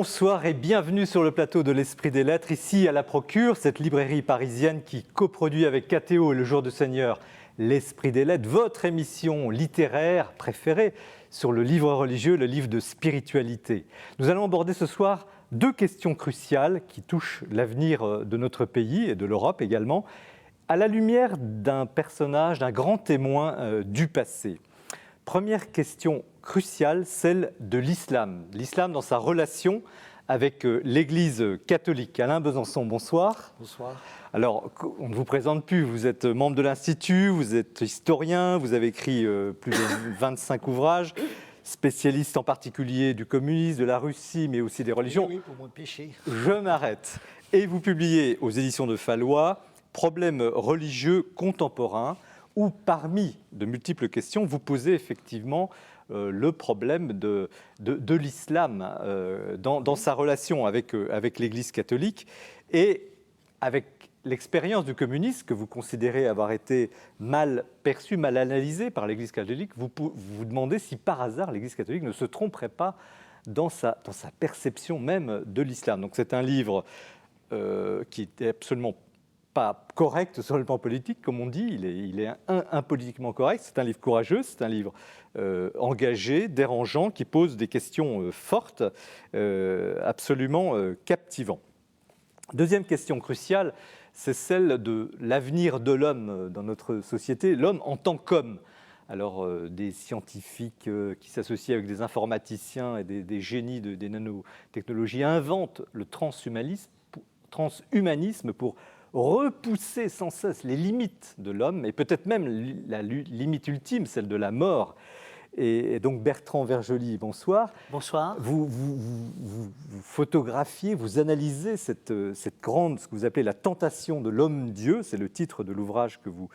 Bonsoir et bienvenue sur le plateau de l'Esprit des Lettres, ici à la Procure, cette librairie parisienne qui coproduit avec KTO et le Jour du Seigneur l'Esprit des Lettres, votre émission littéraire préférée sur le livre religieux, le livre de spiritualité. Nous allons aborder ce soir deux questions cruciales qui touchent l'avenir de notre pays et de l'Europe également, à la lumière d'un personnage, d'un grand témoin du passé. Première question cruciale, celle de l'islam. L'islam dans sa relation avec l'Église catholique. Alain Besançon, bonsoir. Bonsoir. Alors, on ne vous présente plus, vous êtes membre de l'Institut, vous êtes historien, vous avez écrit plus de 25 ouvrages, spécialiste en particulier du communisme, de la Russie, mais aussi des religions. Oui, pour mon péché. Je m'arrête. Et vous publiez aux éditions de Fallois « Problèmes religieux contemporains », où parmi de multiples questions, vous posez effectivement le problème de l'islam dans sa relation avec l'Église catholique et avec l'expérience du communisme que vous considérez avoir été mal perçue, mal analysée par l'Église catholique. Vous vous demandez si par hasard l'Église catholique ne se tromperait pas dans sa perception même de l'islam. Donc c'est un livre qui est absolument pas correct sur le plan politique, comme on dit, il est impolitiquement correct. C'est un livre courageux, c'est un livre engagé, dérangeant, qui pose des questions fortes, absolument captivant. Deuxième question cruciale, c'est celle de l'avenir de l'homme dans notre société, l'homme en tant qu'homme. Alors, des scientifiques qui s'associent avec des informaticiens et des génies des nanotechnologies inventent le transhumanisme pour repousser sans cesse les limites de l'homme, et peut-être même la limite ultime, celle de la mort. Et donc Bertrand Vergely, bonsoir. Bonsoir. Vous photographiez, vous analysez cette grande, ce que vous appelez la tentation de l'homme-dieu, c'est le titre de l'ouvrage que vous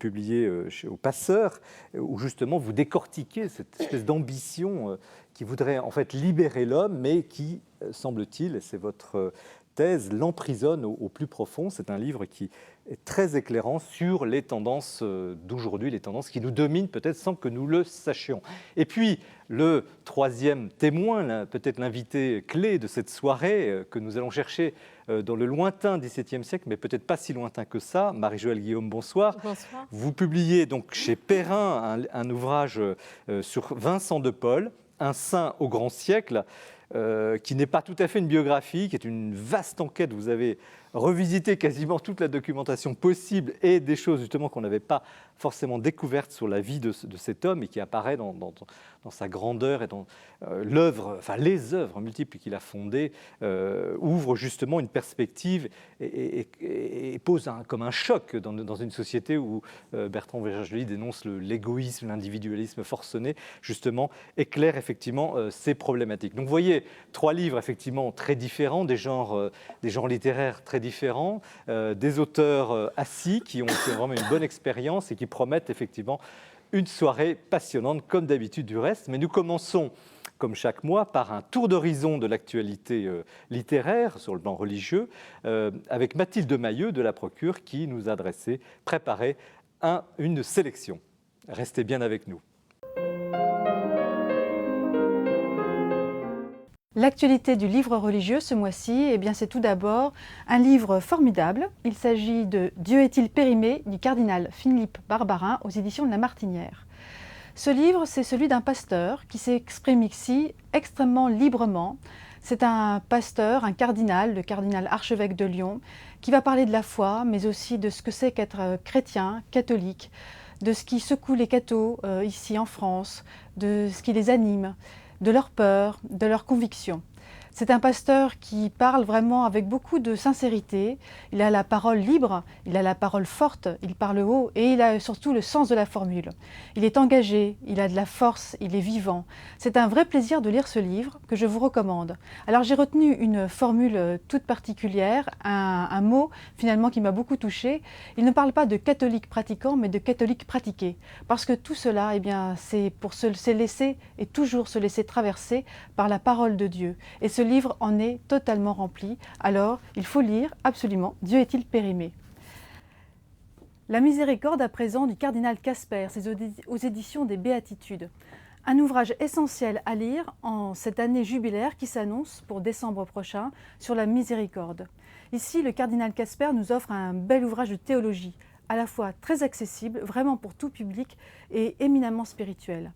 publiez au Passeur, où justement vous décortiquez cette espèce d'ambition qui voudrait en fait libérer l'homme, mais qui, semble-t-il, et c'est votre thèse, l'emprisonne au plus profond. C'est un livre qui est très éclairant sur les tendances d'aujourd'hui, les tendances qui nous dominent peut-être sans que nous le sachions. Et puis, le troisième témoin, peut-être l'invité clé de cette soirée que nous allons chercher dans le lointain XVIIe siècle, mais peut-être pas si lointain que ça. Marie-Joëlle Guillaume, bonsoir. Bonsoir. Vous publiez donc chez Perrin un ouvrage sur Vincent de Paul, Un saint au grand siècle, qui n'est pas tout à fait une biographie, qui est une vaste enquête. Vous avez revisité quasiment toute la documentation possible et des choses justement qu'on n'avait pas forcément découvertes sur la vie de cet homme et qui apparaît dans sa grandeur et dans l'œuvre, enfin les œuvres multiples qu'il a fondées, ouvrent justement une perspective et pose comme un choc dans une société où Bertrand Vergely dénonce l'égoïsme, l'individualisme forcené, justement, éclaire effectivement ces problématiques. Donc vous voyez, trois livres effectivement très différents, des genres littéraires très différents, des auteurs assis qui ont vraiment une bonne expérience et qui promettent effectivement une soirée passionnante, comme d'habitude du reste. Mais nous commençons, comme chaque mois, par un tour d'horizon de l'actualité littéraire sur le plan religieux, avec Mathilde Mailleux de la Procure qui nous a préparé une sélection. Restez bien avec nous. L'actualité du livre religieux ce mois-ci, eh bien, c'est tout d'abord un livre formidable. Il s'agit de « Dieu est-il périmé » du cardinal Philippe Barbarin aux éditions de La Martinière. Ce livre, c'est celui d'un pasteur qui s'exprime ici extrêmement librement. C'est un pasteur, un cardinal, le cardinal archevêque de Lyon, qui va parler de la foi, mais aussi de ce que c'est qu'être chrétien, catholique, de ce qui secoue les cathos ici en France, de ce qui les anime, de leur peur, de leurs convictions. C'est un pasteur qui parle vraiment avec beaucoup de sincérité. Il a la parole libre, il a la parole forte, il parle haut et il a surtout le sens de la formule. Il est engagé, il a de la force, il est vivant. C'est un vrai plaisir de lire ce livre que je vous recommande. Alors j'ai retenu une formule toute particulière, un mot finalement qui m'a beaucoup touchée. Il ne parle pas de catholique pratiquant mais de catholique pratiqué. Parce que tout cela, eh bien, c'est pour se laisser et toujours se laisser traverser par la parole de Dieu. Et ce livre en est totalement rempli, alors il faut lire absolument « Dieu est-il périmé ». La miséricorde à présent du cardinal Casper, c'est aux éditions des Béatitudes. Un ouvrage essentiel à lire en cette année jubilaire qui s'annonce pour décembre prochain sur la miséricorde. Ici, le cardinal Casper nous offre un bel ouvrage de théologie, à la fois très accessible, vraiment pour tout public et éminemment spirituel.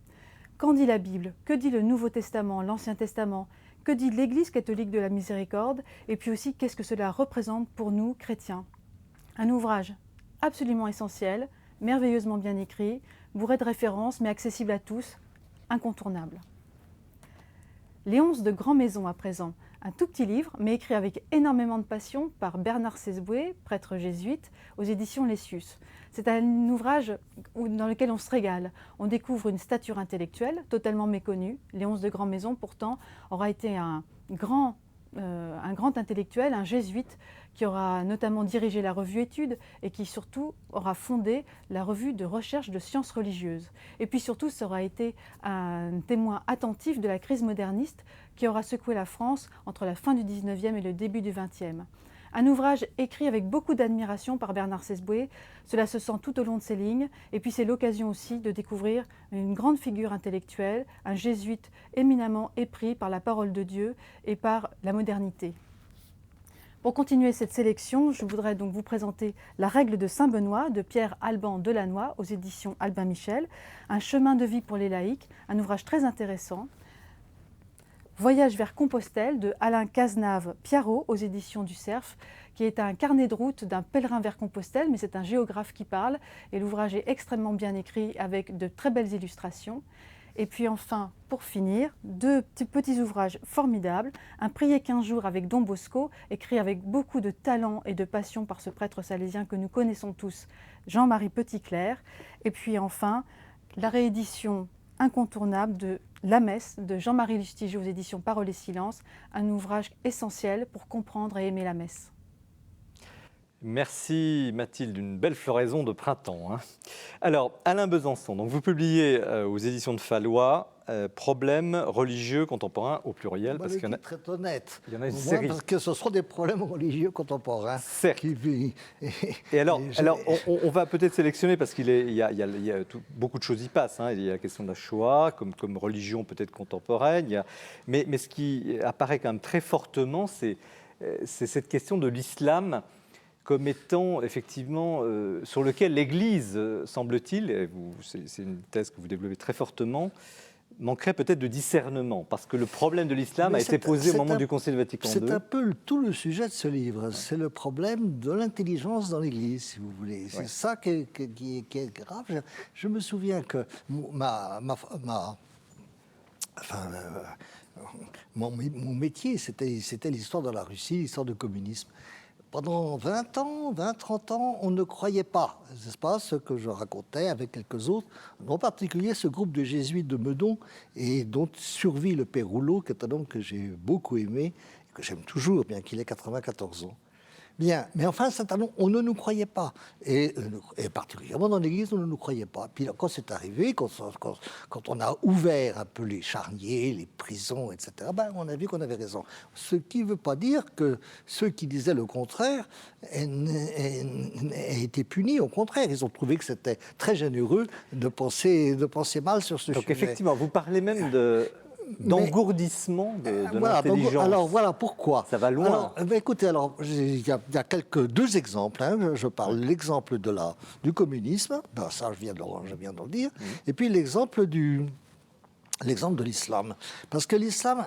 Qu'en dit la Bible? Que dit le Nouveau Testament, l'Ancien Testament? Que dit l'Église catholique de la miséricorde? Et puis aussi, qu'est-ce que cela représente pour nous, chrétiens? Un ouvrage absolument essentiel, merveilleusement bien écrit, bourré de références, mais accessible à tous, incontournable. Léonce de Grandmaison à présent, un tout petit livre, mais écrit avec énormément de passion par Bernard Sesboué, prêtre jésuite, aux éditions Lessius. C'est un ouvrage dans lequel on se régale. On découvre une stature intellectuelle totalement méconnue. Léonce de Grandmaison, pourtant, aura été un grand intellectuel, un jésuite, qui aura notamment dirigé la revue Études et qui surtout aura fondé la revue de recherche de sciences religieuses. Et puis surtout, ça aura été un témoin attentif de la crise moderniste qui aura secoué la France entre la fin du 19e et le début du 20e. Un ouvrage écrit avec beaucoup d'admiration par Bernard Sesboué, cela se sent tout au long de ses lignes, et puis c'est l'occasion aussi de découvrir une grande figure intellectuelle, un jésuite éminemment épris par la parole de Dieu et par la modernité. Pour continuer cette sélection, je voudrais donc vous présenter La règle de Saint-Benoît de Pierre Alban Delannoy aux éditions Albin Michel, Un chemin de vie pour les laïcs, un ouvrage très intéressant. Voyage vers Compostelle de Alain Cazenave-Piarot aux éditions du Cerf, qui est un carnet de route d'un pèlerin vers Compostelle, mais c'est un géographe qui parle, et l'ouvrage est extrêmement bien écrit avec de très belles illustrations. Et puis enfin, pour finir, deux petits ouvrages formidables, Un prier 15 jours avec Don Bosco, écrit avec beaucoup de talent et de passion par ce prêtre salésien que nous connaissons tous, Jean-Marie Petitclerc, et puis enfin, la réédition incontournable de La Messe de Jean-Marie Lustiger aux éditions Parole et Silence, un ouvrage essentiel pour comprendre et aimer la messe. Merci Mathilde, une belle floraison de printemps, hein. Alors, Alain Besançon, donc vous publiez aux éditions de Fallois Problèmes religieux contemporains au pluriel. Parce qu'il y en a, très honnête. Il y en a une série. Parce que ce sont des problèmes religieux contemporains. Certes. Et alors on va peut-être sélectionner parce qu'il y a beaucoup de choses y passent, hein. Il y a la question de la Shoah comme religion peut-être contemporaine. Mais ce qui apparaît quand même très fortement, c'est cette question de l'islam comme étant effectivement sur lequel l'Église, semble-t-il, et c'est une thèse que vous développez très fortement, manquerait peut-être de discernement, parce que le problème de l'islam a été posé au moment du Concile Vatican II. C'est un peu tout le sujet de ce livre, c'est le problème de l'intelligence dans l'Église, si vous voulez. Ouais. C'est ça qui est grave. Je me souviens que mon métier, c'était l'histoire de la Russie, l'histoire du communisme. Pendant 30 ans, on ne croyait pas, n'est-ce pas, ce que je racontais avec quelques autres, en particulier ce groupe de jésuites de Meudon, et dont survit le père Rouleau, qui est un homme que j'ai beaucoup aimé, et que j'aime toujours, bien qu'il ait 94 ans. Bien, mais enfin, on ne nous croyait pas. Et particulièrement dans l'Église, on ne nous croyait pas. Puis quand c'est arrivé, quand on a ouvert un peu les charniers, les prisons, etc., on a vu qu'on avait raison. Ce qui ne veut pas dire que ceux qui disaient le contraire aient été punis. Au contraire, ils ont trouvé que c'était très généreux de penser mal sur ce sujet. Donc effectivement, vous parlez même d'engourdissement de l'intelligence. Alors voilà pourquoi. Ça va loin. Écoutez, il y a deux exemples. Hein. Je parle l'exemple du communisme, ça je viens de le dire, et puis l'exemple de l'islam. Parce que l'islam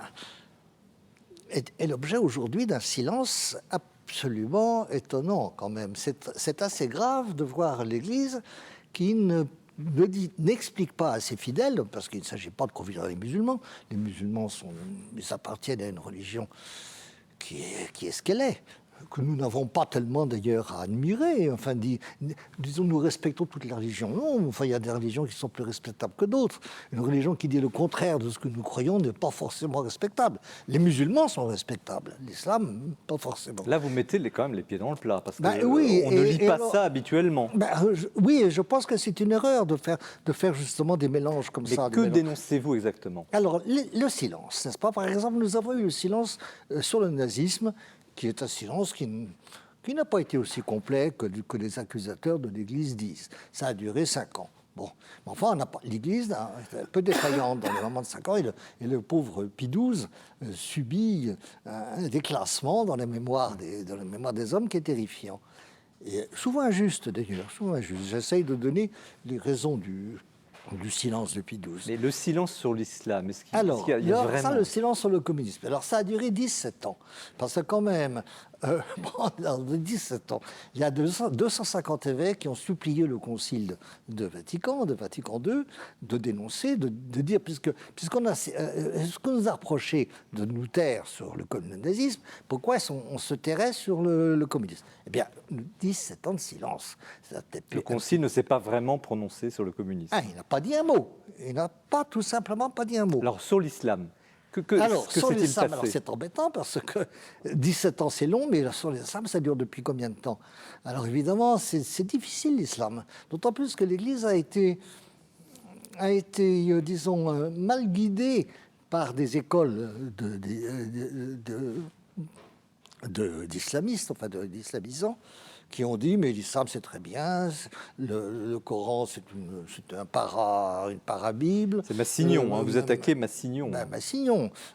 est l'objet aujourd'hui d'un silence absolument étonnant quand même. C'est assez grave de voir l'Église qui n'explique pas à ses fidèles, parce qu'il ne s'agit pas de convaincre les musulmans. Les musulmans ils appartiennent à une religion qui est ce qu'elle est, que nous n'avons pas tellement d'ailleurs à admirer. Enfin, disons, nous respectons toutes les religions. Non, enfin, il y a des religions qui sont plus respectables que d'autres. Une religion qui dit le contraire de ce que nous croyons n'est pas forcément respectable. Les musulmans sont respectables, l'islam, pas forcément. Là, vous mettez quand même les pieds dans le plat, parce qu'on ne lit pas ça habituellement. Oui, et je pense que c'est une erreur de faire justement des mélanges comme ça. Mais que dénoncez-vous exactement? Alors, le silence, n'est-ce pas? Par exemple, nous avons eu le silence sur le nazisme, qui est un silence qui n'a pas été aussi complet que les accusateurs de l'Église disent. Ça a duré 5 ans. Bon, mais enfin, l'Église est un peu défaillante dans les moments de 5 ans, et le pauvre Pie XII subit un déclassement dans la mémoire des hommes qui est terrifiant. Et souvent injuste d'ailleurs, souvent injuste. J'essaye de donner les raisons du silence de Pie XII. Mais le silence sur l'islam, est-ce qu'il Alors, y a vraiment... ça, le silence sur le communisme. Alors, ça a duré 17 ans. Parce que quand même, pendant 17 ans, il y a 250 évêques qui ont supplié le concile de Vatican II, de dénoncer, de dire, puisqu'on a, ce qu'on nous a reproché de nous taire sur le nazisme, pourquoi on se tairait sur le communisme? Eh bien, 17 ans de silence. Le concile ne s'est pas vraiment prononcé sur le communisme. Il n'a pas dit un mot. Il n'a pas tout simplement pas dit un mot. Alors, sur l'islam, que sur s'est-il l'islam, passé? c'est embêtant parce que 17 ans c'est long, mais sur l'islam ça dure depuis combien de temps? Alors évidemment c'est difficile l'islam, d'autant plus que l'Église a été disons mal guidée par des écoles d'islamistes, enfin d'islamisants, qui ont dit mais l'islam c'est très bien, le Coran c'est une para-bible. C'est Massignon, vous attaquez Massignon.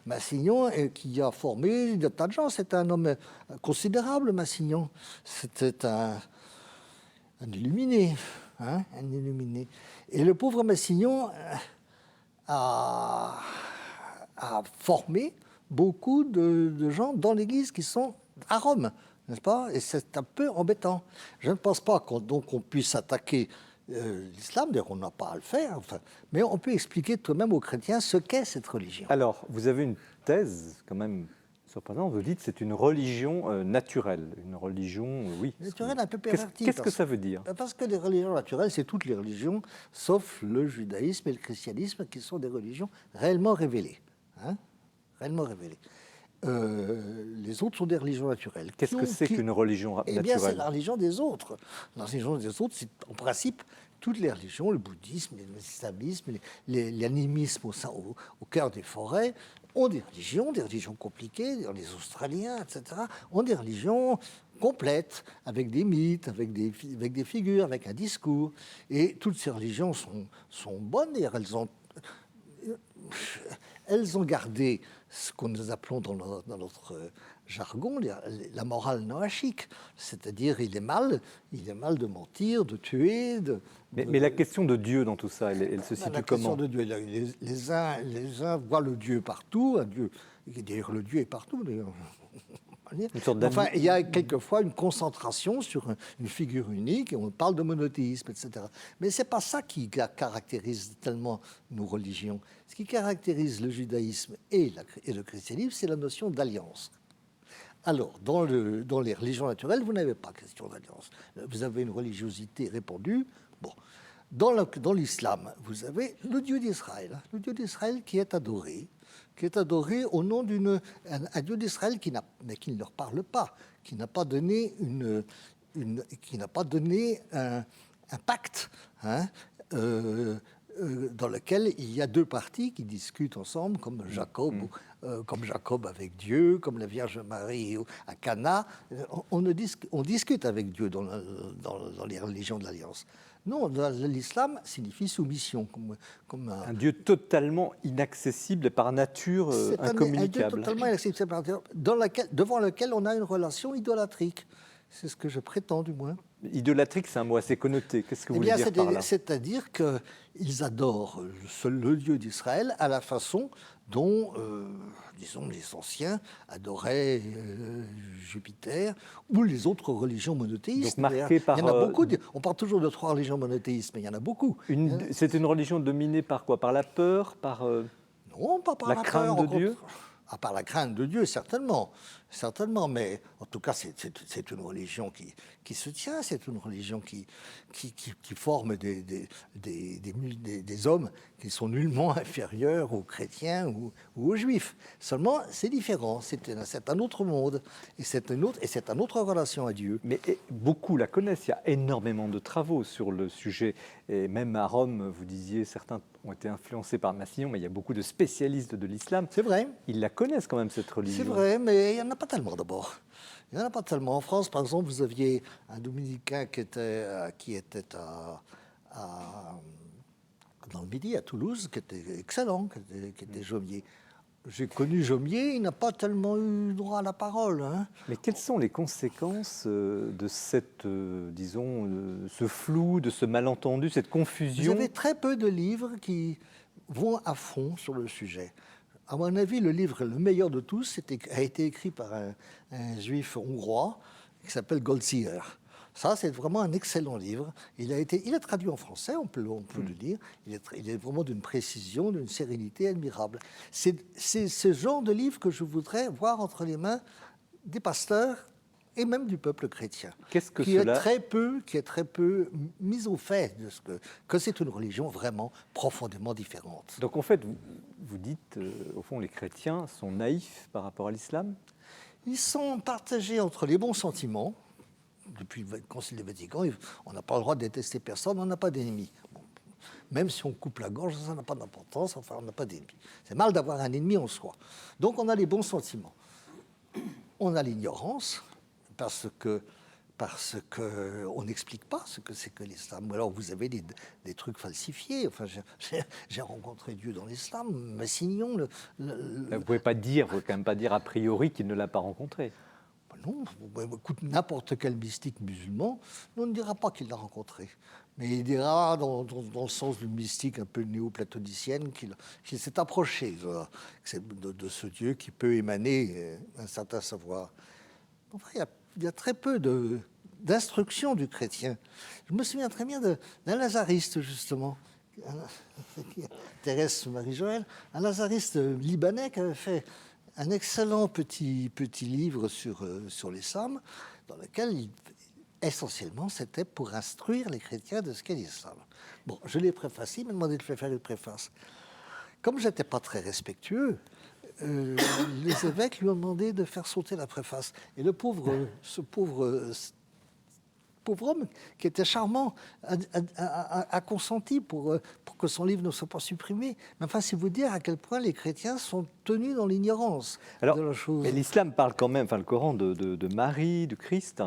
Massignon qui a formé des tas de gens, c'était un homme considérable, Massignon. C'était un illuminé, un illuminé. Et le pauvre Massignon a formé beaucoup de gens dans l'Église qui sont à Rome. N'est-ce pas? Et c'est un peu embêtant. Je ne pense pas qu'on puisse attaquer l'islam, d'ailleurs on n'a pas à le faire, mais on peut expliquer tout de même aux chrétiens ce qu'est cette religion. Alors, vous avez une thèse quand même surprenante, vous dites que c'est une religion naturelle, une religion, oui. Naturelle un peu pervertie. Qu'est-ce que ça veut dire? Parce que les religions naturelles, c'est toutes les religions, sauf le judaïsme et le christianisme, qui sont des religions réellement révélées. Réellement révélées. Les autres sont des religions naturelles. Qu'est-ce que c'est qu'une religion naturelle? Eh bien, c'est la religion des autres. La religion des autres, c'est en principe toutes les religions, le bouddhisme, l'islamisme, l'animisme au cœur des forêts, ont des religions compliquées. Les Australiens, etc., ont des religions complètes, avec des mythes, avec des figures, avec un discours. Et toutes ces religions sont bonnes, et elles ont gardé ce que nous appelons dans notre jargon la morale noachique, c'est-à-dire il est mal de mentir, de tuer. Mais la question de Dieu dans tout ça, elle se situe comment? La question de Dieu, les uns voient le Dieu partout, d'ailleurs le Dieu est partout d'ailleurs. Enfin, il y a quelquefois une concentration sur une figure unique et on parle de monothéisme, etc. Mais ce n'est pas ça qui caractérise tellement nos religions. Ce qui caractérise le judaïsme et le christianisme, c'est la notion d'alliance. Alors, dans les religions naturelles, vous n'avez pas question d'alliance. Vous avez une religiosité répandue. Bon. Dans l'islam, vous avez le Dieu d'Israël. Le Dieu d'Israël qui est adoré au nom un Dieu d'Israël qui ne leur parle pas, qui n'a pas donné un pacte dans lequel il y a deux parties qui discutent ensemble, comme Jacob avec Dieu, comme la Vierge Marie à Cana. On discute avec Dieu dans les religions de l'Alliance. Non, l'islam signifie soumission. Comme un Dieu totalement inaccessible et par nature incommunicable. Un Dieu totalement inaccessible par nature, devant lequel on a une relation idolâtrique. C'est ce que je prétends, du moins. Idolâtrique, c'est un mot assez connoté. Qu'est-ce que vous voulez dire par là? C'est-à-dire qu'ils adorent le Dieu d'Israël à la façon dont, disons, les anciens adoraient Jupiter ou les autres religions monothéistes. Donc marqué par, il y en a beaucoup. On parle toujours de 3 religions monothéistes, mais il y en a beaucoup. C'est une religion dominée par quoi? Par la peur? Non, pas par la crainte de Dieu? Par la crainte de Dieu, certainement, mais en tout cas, c'est une religion qui se tient, c'est une religion qui forme des hommes qui sont nullement inférieurs aux chrétiens ou aux juifs. Seulement, c'est différent, c'est un autre monde, et c'est une autre relation à Dieu. Mais beaucoup la connaissent, il y a énormément de travaux sur le sujet, et même à Rome, vous disiez, certains ont été influencés par Massignon, mais il y a beaucoup de spécialistes de l'islam. C'est vrai. Ils la connaissent quand même, cette religion. C'est vrai, mais il n'y en a pas tellement d'abord. Il n'y en a pas tellement. En France, par exemple, vous aviez un dominicain qui était le Midi, à Toulouse, qui était excellent, qui était Jomier. J'ai connu Jomier, il n'a pas tellement eu droit à la parole. Hein. Mais quelles sont les conséquences de cette, ce flou, de ce malentendu, cette confusion? Vous avez très peu de livres qui vont à fond sur le sujet. À mon avis, le livre le meilleur de tous a été écrit par un juif hongrois qui s'appelle Goldziher. Ça, c'est vraiment un excellent livre. Il est traduit en français, on peut le dire. Il est vraiment d'une précision, d'une sérénité admirable. C'est ce genre de livre que je voudrais voir entre les mains des pasteurs et même du peuple chrétien, Qu'est-ce que qui est cela... très peu mis au fait de que c'est une religion vraiment profondément différente. Donc en fait, vous dites, au fond, les chrétiens sont naïfs par rapport à l'islam? Ils sont partagés entre les bons sentiments. Depuis le Concile de Vatican, on n'a pas le droit de détester personne, on n'a pas d'ennemis. Bon, même si on coupe la gorge, ça n'a pas d'importance, enfin, on n'a pas d'ennemis. C'est mal d'avoir un ennemi en soi. Donc on a les bons sentiments. On a l'ignorance, parce que on n'explique pas ce que c'est que l'islam. Ou alors vous avez des trucs falsifiés. Enfin, j'ai rencontré Dieu dans l'islam, Massignon. Vous ne pouvez quand même pas dire a priori qu'il ne l'a pas rencontré. Non, écoute, n'importe quel mystique musulman, on ne dira pas qu'il l'a rencontré. Mais il dira, dans le sens d'une mystique un peu néo-platonicienne, qu'il s'est approché de ce Dieu qui peut émaner un certain savoir. Enfin, il y a très peu d'instruction du chrétien. Je me souviens très bien d'un lazariste, justement, Thérèse Marie-Joëlle, un lazariste libanais qui avait fait un excellent petit livre sur l'islam, dans lequel, essentiellement, c'était pour instruire les chrétiens de ce qu'est l'islam. Bon, je l'ai préfacé, il m'a demandé de faire une préface. Comme je n'étais pas très respectueux, les évêques lui ont demandé de faire sauter la préface. Et ce pauvre homme, qui était charmant, a consenti pour que son livre ne soit pas supprimé. Mais enfin, c'est vous dire à quel point les chrétiens sont tenus dans l'ignorance de la chose. Mais l'islam parle quand même, enfin le Coran, de Marie, de Christ.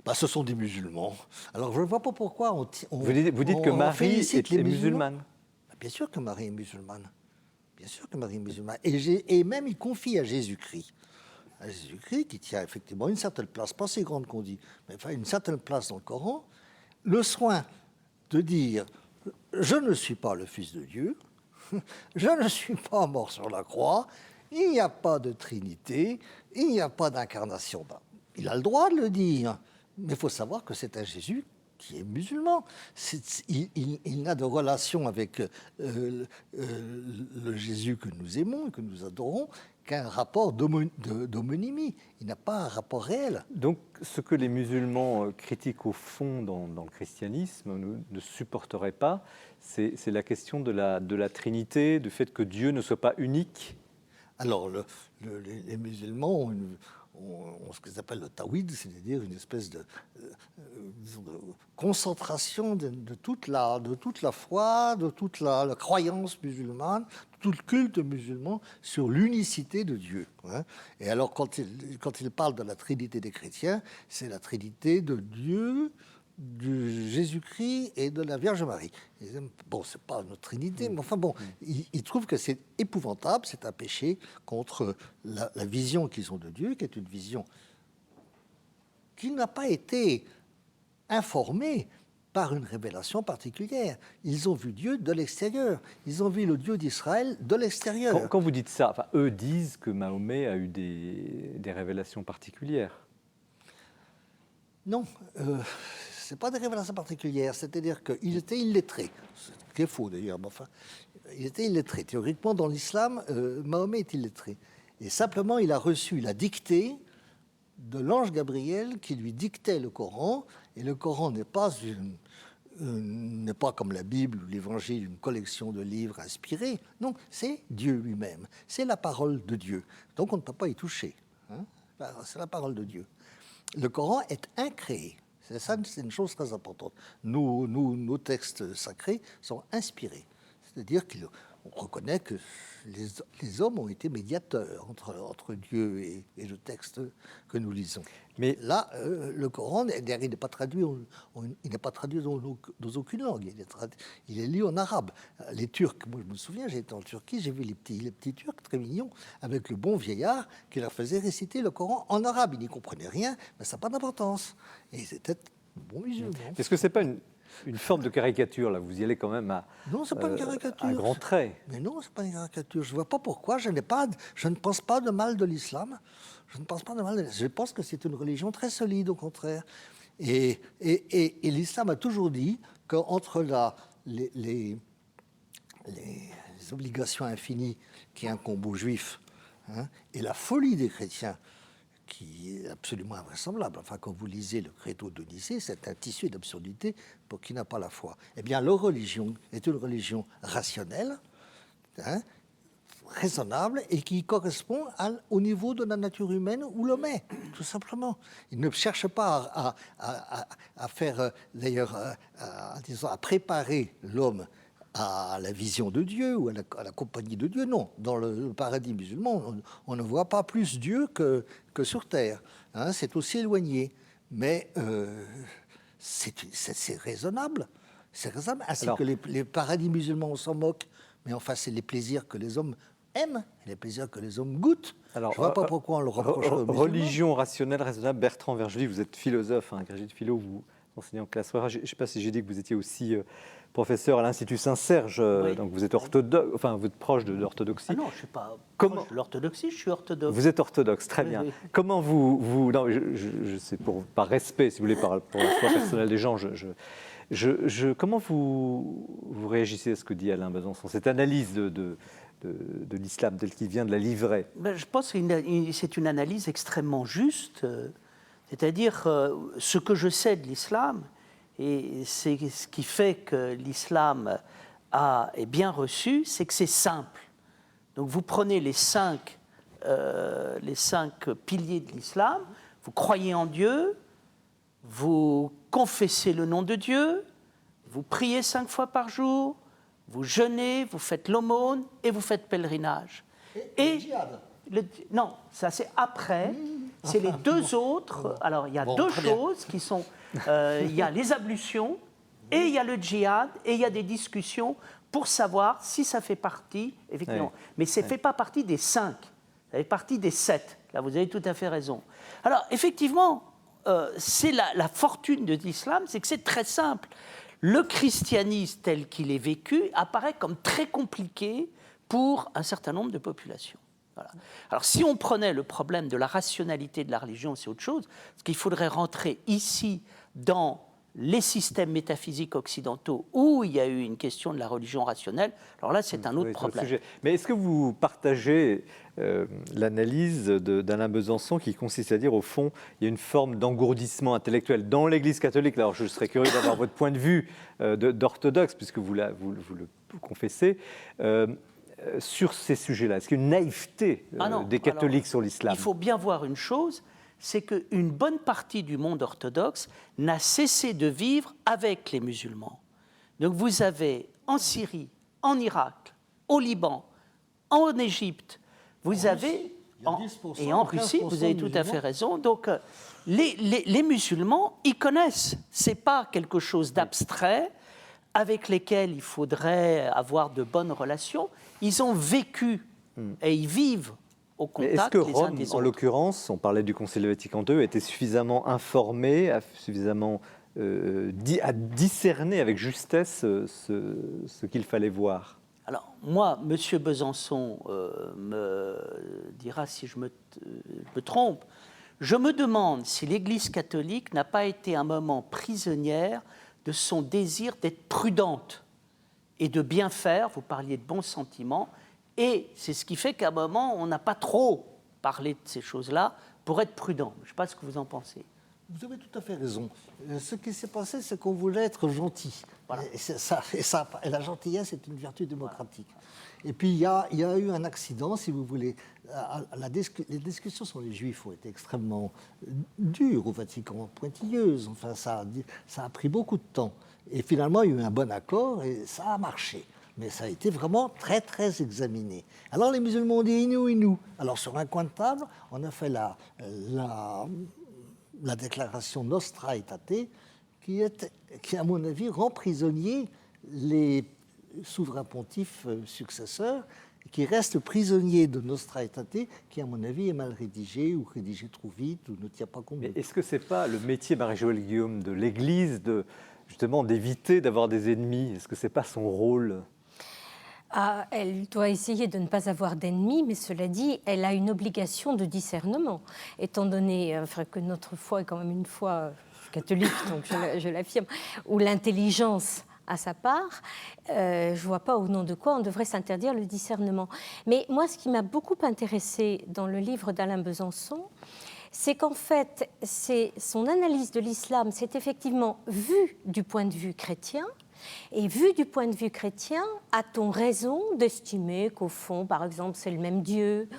Bah, ce sont des musulmans. Alors je ne vois pas pourquoi vous dites que Marie est musulmane. Bien sûr que Marie est musulmane. Bien sûr que Marie est musulmane. Et même il confie à Jésus-Christ. Jésus-Christ, qui tient effectivement une certaine place, pas si grande qu'on dit, mais enfin une certaine place dans le Coran, le soin de dire « Je ne suis pas le Fils de Dieu, je ne suis pas mort sur la croix, il n'y a pas de Trinité, il n'y a pas d'incarnation. » Il a le droit de le dire, mais il faut savoir que c'est un Jésus qui est musulman. Il n'a de relation avec le Jésus que nous aimons et que nous adorons qu'un rapport d'homonymie. Il n'a pas un rapport réel. Donc, ce que les musulmans critiquent au fond dans le christianisme, ne supporteraient pas, c'est la question de la Trinité, du fait que Dieu ne soit pas unique. Alors, les musulmans ont ce qu'ils appellent le tawhid, c'est-à-dire une espèce de concentration de toute la foi, de toute la croyance musulmane, de tout le culte musulman sur l'unicité de Dieu. Hein. Et alors, quand il parle de la Trinité des chrétiens, c'est la Trinité de Dieu, de Jésus-Christ et de la Vierge Marie. Bon, c'est pas notre Trinité, mais enfin bon, ils trouvent que c'est épouvantable, c'est un péché contre la vision qu'ils ont de Dieu, qui est une vision qui n'a pas été informée par une révélation particulière. Ils ont vu Dieu de l'extérieur. Ils ont vu le Dieu d'Israël de l'extérieur. Quand vous dites ça, enfin, eux disent que Mahomet a eu des révélations particulières. Non, c'est pas des révélations particulières, c'est-à-dire qu'il était illettré, ce qui est faux d'ailleurs, mais enfin, il était illettré. Théoriquement, dans l'islam, Mahomet est illettré. Et simplement, il a reçu la dictée de l'ange Gabriel qui lui dictait le Coran, et le Coran n'est pas comme la Bible ou l'Évangile, une collection de livres inspirés. Non, c'est Dieu lui-même, c'est la parole de Dieu. Donc on ne peut pas y toucher. Hein. C'est la parole de Dieu. Le Coran est incréé. C'est une chose très importante. Nos textes sacrés sont inspirés. C'est-à-dire qu'on reconnaît que les hommes ont été médiateurs entre Dieu et le texte que nous lisons. Mais là, le Coran, il n'est pas traduit, il n'est pas traduit dans aucune langue. Il est lu en arabe. Les Turcs, moi je me souviens, j'étais en Turquie, j'ai vu les petits Turcs très mignons, avec le bon vieillard qui leur faisait réciter le Coran en arabe. Ils n'y comprenaient rien, mais ça n'a pas d'importance. Et c'était bon musulman. Est-ce que ce n'est pas une forme de caricature, là? Vous y allez quand même non, c'est pas une caricature. À grands traits. Mais non, c'est pas une caricature. Je ne vois pas pourquoi. Je ne pense pas de mal de l'islam. Je ne pense pas de mal de l'islam. Je pense que c'est une religion très solide, au contraire. Et l'islam a toujours dit qu'entre les obligations infinies qui incombent aux juifs, et la folie des chrétiens, qui est absolument invraisemblable. Enfin, quand vous lisez le Credo de Nicée, c'est un tissu d'absurdité pour qui n'a pas la foi. Eh bien, leur religion est une religion rationnelle, raisonnable, et qui correspond au niveau de la nature humaine où l'homme est, tout simplement. Ils ne cherchent pas à faire, d'ailleurs, à préparer l'homme à la vision de Dieu ou à la compagnie de Dieu. Non, dans le paradis musulman, on ne voit pas plus Dieu que sur terre. C'est aussi éloigné. Mais c'est raisonnable. C'est raisonnable. Ainsi que les paradis musulmans, on s'en moque. Mais enfin, c'est les plaisirs que les hommes aiment, les plaisirs que les hommes goûtent. Alors, je ne vois pas pourquoi on le reprocherait aux musulmans. Religion rationnelle, raisonnable. Bertrand Vergely, vous êtes philosophe, agrégé de philo, vous enseignez en classe. Je ne sais pas si j'ai dit que vous étiez aussi professeur à l'Institut Saint-Serge, oui. Donc vous êtes orthodoxe, enfin vous êtes proche de l'orthodoxie. Ah non, je ne suis pas proche de l'orthodoxie, je suis orthodoxe. Vous êtes orthodoxe, très bien. Oui. Comment vous non, c'est par respect, si vous voulez, pour la foi personnelle des gens, comment vous réagissez à ce que dit Alain Besançon, cette analyse de l'islam tel qu'il vient de la livrer? Je pense que c'est une analyse extrêmement juste, c'est-à-dire ce que je sais de l'islam, et c'est ce qui fait que l'islam est bien reçu, c'est que c'est simple. Donc vous prenez les cinq piliers de l'islam, vous croyez en Dieu, vous confessez le nom de Dieu, vous priez 5 fois par jour, vous jeûnez, vous faites l'aumône et vous faites pèlerinage. Et le djihad. Non, ça c'est après. C'est les deux autres. Alors il y a deux choses qui sont... il y a les ablutions et il y a le djihad et il y a des discussions pour savoir si ça fait partie, effectivement. Oui. Mais ça ne fait pas partie des 5, ça fait partie des 7. Là, vous avez tout à fait raison. Alors, effectivement, c'est la fortune de l'islam, c'est que c'est très simple. Le christianisme tel qu'il est vécu apparaît comme très compliqué pour un certain nombre de populations. Voilà. Alors, si on prenait le problème de la rationalité de la religion, c'est autre chose, parce qu'il faudrait rentrer ici dans les systèmes métaphysiques occidentaux où il y a eu une question de la religion rationnelle. Alors là, c'est un autre problème. Mais est-ce que vous partagez l'analyse d'Alain Besançon qui consiste à dire, au fond, il y a une forme d'engourdissement intellectuel dans l'Église catholique? Alors, je serais curieux d'avoir votre point de vue d'orthodoxe, puisque vous le confessez. Sur ces sujets-là, est-ce qu'il y a une naïveté des catholiques sur l'islam? Il faut bien voir une chose, c'est qu'une bonne partie du monde orthodoxe n'a cessé de vivre avec les musulmans. Donc vous avez en Syrie, en Irak, au Liban, en Égypte, vous avez... et en Russie, vous avez tout à fait raison. Donc les musulmans, ils connaissent. Ce n'est pas quelque chose d'abstrait avec lesquels il faudrait avoir de bonnes relations. Ils ont vécu et ils vivent au contact. Mais est-ce que Rome, en l'occurrence, on parlait du Concile Vatican II, était suffisamment informé, suffisamment à discerner avec justesse ce qu'il fallait voir? Alors, moi, M. Besançon me dira si je me trompe. Je me demande si l'Église catholique n'a pas été un moment prisonnière de son désir d'être prudente et de bien faire. Vous parliez de bons sentiments. Et c'est ce qui fait qu'à un moment, on n'a pas trop parlé de ces choses-là pour être prudent. Je ne sais pas ce que vous en pensez. Vous avez tout à fait raison. Ce qui s'est passé, c'est qu'on voulait être gentil. Voilà. Et la gentillesse est une vertu démocratique. Voilà. Et puis, il y a eu un accident, si vous voulez. Les discussions sur les Juifs ont été extrêmement dures au Vatican, pointilleuses. Enfin, ça a pris beaucoup de temps. Et finalement, il y a eu un bon accord et ça a marché. mais ça a été vraiment très, très examiné. Alors les musulmans ont dit Inou. Alors sur un coin de table, on a fait la déclaration Nostra Aetate, qui, à mon avis, rend prisonniers les souverains pontifes successeurs, qui restent prisonniers de Nostra Aetate, qui, à mon avis, est mal rédigé ou rédigé trop vite ou ne tient pas compte. Mais est-ce que ce n'est pas le métier, Marie-Joëlle Guillaume, de l'Église, justement d'éviter d'avoir des ennemis? Est-ce que ce n'est pas son rôle? Elle doit essayer de ne pas avoir d'ennemis, mais cela dit, elle a une obligation de discernement, étant donné que notre foi est quand même une foi catholique, donc je l'affirme, où l'intelligence a sa part. Je ne vois pas au nom de quoi on devrait s'interdire le discernement. Mais moi, ce qui m'a beaucoup intéressée dans le livre d'Alain Besançon, c'est qu'en fait, son analyse de l'islam, c'est effectivement vu du point de vue chrétien. Et vu du point de vue chrétien, a-t-on raison d'estimer qu'au fond, par exemple, c'est le même Dieu,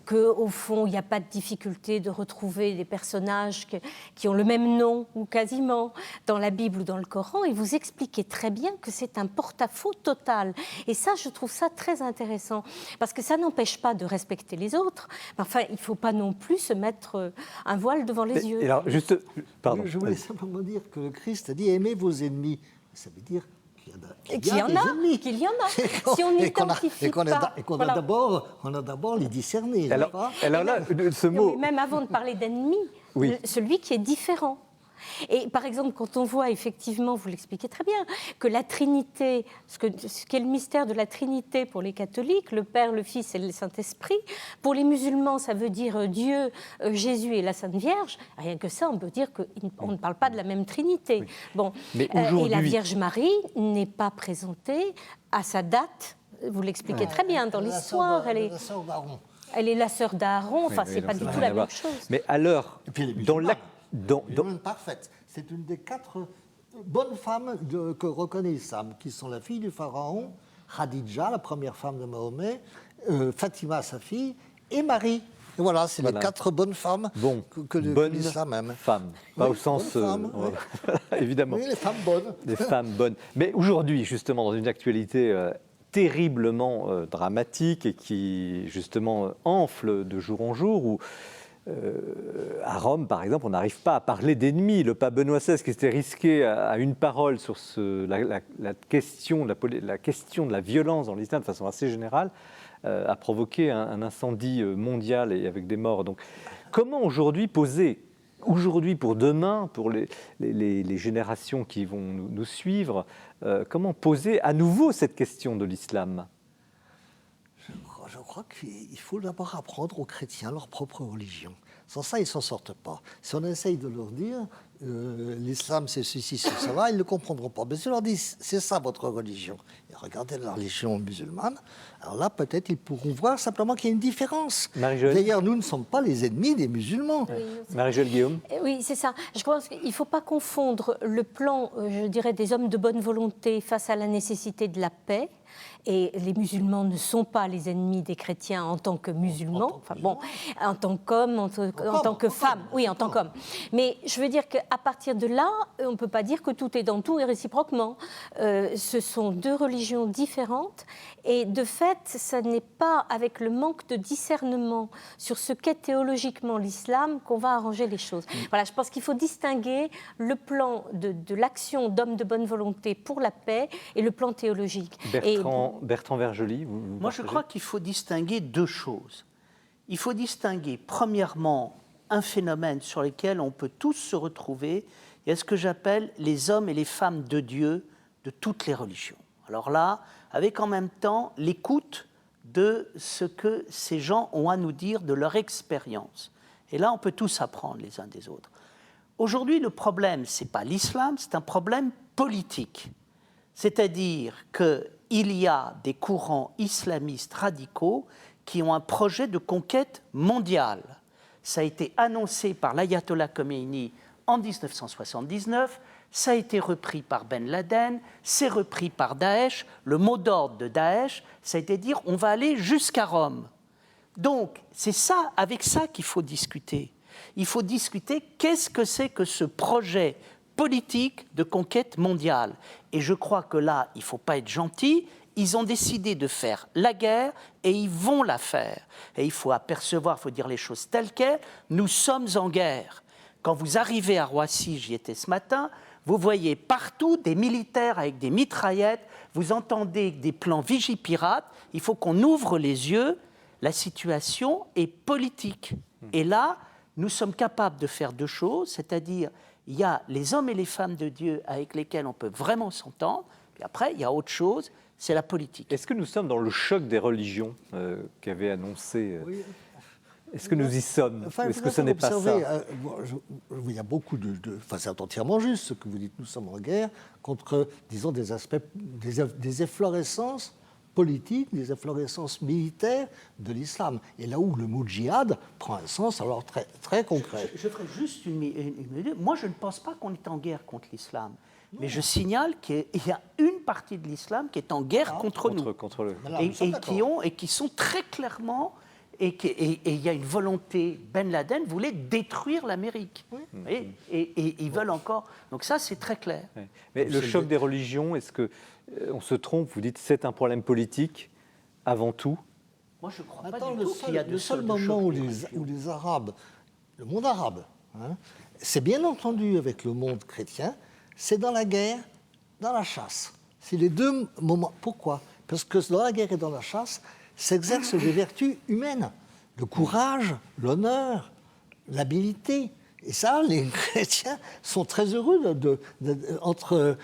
qu'au fond, il n'y a pas de difficulté de retrouver des personnages qui ont le même nom, ou quasiment, dans la Bible ou dans le Coran, et vous expliquez très bien que c'est un porte-à-faux total. Et ça, je trouve ça très intéressant, parce que ça n'empêche pas de respecter les autres, mais enfin, il ne faut pas non plus se mettre un voile devant les yeux. Alors, pardon. Je voulais simplement dire que le Christ a dit « aimez vos ennemis ». Ça veut dire qu'il y en a. Si on n'identifie pas... Et qu'on a d'abord les discerner. Alors là, ce mot... Mais même avant de parler d'ennemi, celui qui est différent. Et par exemple, quand on voit effectivement, vous l'expliquez très bien, que la Trinité, ce qu'est le mystère de la Trinité pour les catholiques, le Père, le Fils et le Saint-Esprit, pour les musulmans, ça veut dire Dieu, Jésus et la Sainte Vierge. Rien que ça, on peut dire qu'on ne parle pas de la même Trinité. Oui. Bon, et la Vierge Marie n'est pas présentée à sa date. Vous l'expliquez très bien dans l'histoire. Elle est la sœur d'Aaron. Enfin, c'est pas du tout la même chose. Mais alors, dans la parfaite. C'est une des 4 bonnes femmes que reconnaît l'islam, qui sont la fille du pharaon, Khadija, la première femme de Mahomet, Fatima, sa fille, et Marie. Et voilà, c'est les 4 bonnes femmes que l'islam aime. Femmes, pas au sens... évidemment. Oui, les femmes bonnes. Des femmes bonnes. Mais aujourd'hui, justement, dans une actualité terriblement dramatique et qui, justement, enfle de jour en jour, où à Rome, par exemple, on n'arrive pas à parler d'ennemis. Le pape Benoît XVI, qui s'était risqué à une parole sur la question de la violence dans l'islam de façon assez générale, a provoqué un incendie mondial et avec des morts. Donc, comment aujourd'hui poser, pour demain, pour les générations qui vont nous suivre, comment poser à nouveau cette question de l'islam ? Je crois qu'il faut d'abord apprendre aux chrétiens leur propre religion. Sans ça, ils ne s'en sortent pas. Si on essaye de leur dire l'islam c'est ceci, c'est cela, ils ne le comprendront pas. Mais si on leur dit c'est ça votre religion, et regardez la religion musulmane, alors là peut-être ils pourront voir simplement qu'il y a une différence. D'ailleurs, nous ne sommes pas les ennemis des musulmans. Marie-Joëlle Guillaume. Oui, c'est ça. Je pense qu'il ne faut pas confondre le plan, je dirais, des hommes de bonne volonté face à la nécessité de la paix. Et les musulmans ne sont pas les ennemis des chrétiens en tant que musulmans, en tant qu'hommes, en tant que femmes, oui, en tant qu'hommes. Mais je veux dire qu'à partir de là, on ne peut pas dire que tout est dans tout et réciproquement. Ce sont 2 religions différentes et de fait, ça n'est pas avec le manque de discernement sur ce qu'est théologiquement l'islam qu'on va arranger les choses. Voilà, je pense qu'il faut distinguer le plan de l'action d'hommes de bonne volonté pour la paix et le plan théologique. Bertrand Vergely, Moi, je crois qu'il faut distinguer 2 choses. Il faut distinguer, premièrement, un phénomène sur lequel on peut tous se retrouver, et ce que j'appelle les hommes et les femmes de Dieu de toutes les religions. Alors là, avec en même temps l'écoute de ce que ces gens ont à nous dire, de leur expérience. Et là, on peut tous apprendre les uns des autres. Aujourd'hui, le problème, ce n'est pas l'islam, c'est un problème politique. C'est-à-dire qu'il y a des courants islamistes radicaux qui ont un projet de conquête mondiale. Ça a été annoncé par l'ayatollah Khomeini en 1979, ça a été repris par Ben Laden, c'est repris par Daesh. Le mot d'ordre de Daesh, ça a été de dire on va aller jusqu'à Rome. Donc, c'est ça, avec ça qu'il faut discuter. Il faut discuter qu'est-ce que c'est que ce projet politique de conquête mondiale. Et je crois que là, il ne faut pas être gentil, ils ont décidé de faire la guerre et ils vont la faire. Et il faut apercevoir, il faut dire les choses telles quelles, nous sommes en guerre. Quand vous arrivez à Roissy, j'y étais ce matin, vous voyez partout des militaires avec des mitraillettes, vous entendez des plans Vigipirate, il faut qu'on ouvre les yeux, la situation est politique. Et là, nous sommes capables de faire deux choses, c'est-à-dire, il y a les hommes et les femmes de Dieu avec lesquels on peut vraiment s'entendre, puis après, il y a autre chose, c'est la politique. Est-ce que nous sommes dans le choc des religions qu'avait annoncé Oui. Est-ce que nous y sommes Enfin, Est-ce que ce n'est pas ça il y a beaucoup enfin, c'est entièrement juste ce que vous dites. Nous sommes en guerre contre, disons, des aspects, des efflorescences politiques, des efflorescences militaires de l'islam. Et là où le mot djihad prend un sens alors très, très concret. Je ferai juste une minute. Moi, je ne pense pas qu'on est en guerre contre l'islam. Mais je signale qu'il y a une partie de l'islam qui est en guerre contre nous. Contre le... Voilà, Et qui sont très clairement... Et il y a une volonté, Ben Laden voulait détruire l'Amérique. Oui. Et ils veulent encore... Donc ça, c'est très clair. Ouais. Mais le choc des religions, est-ce qu'on se trompe? Vous dites que c'est un problème politique, avant tout. Moi, je ne crois Attends, pas du tout qu'il y a de le seul moment où les Arabes, le monde arabe, c'est bien entendu avec le monde chrétien, c'est dans la guerre, dans la chasse. C'est les deux moments. Pourquoi? Parce que dans la guerre et dans la chasse, s'exercent les vertus humaines, le courage, l'honneur, l'habileté. Et ça, les chrétiens sont très heureux entre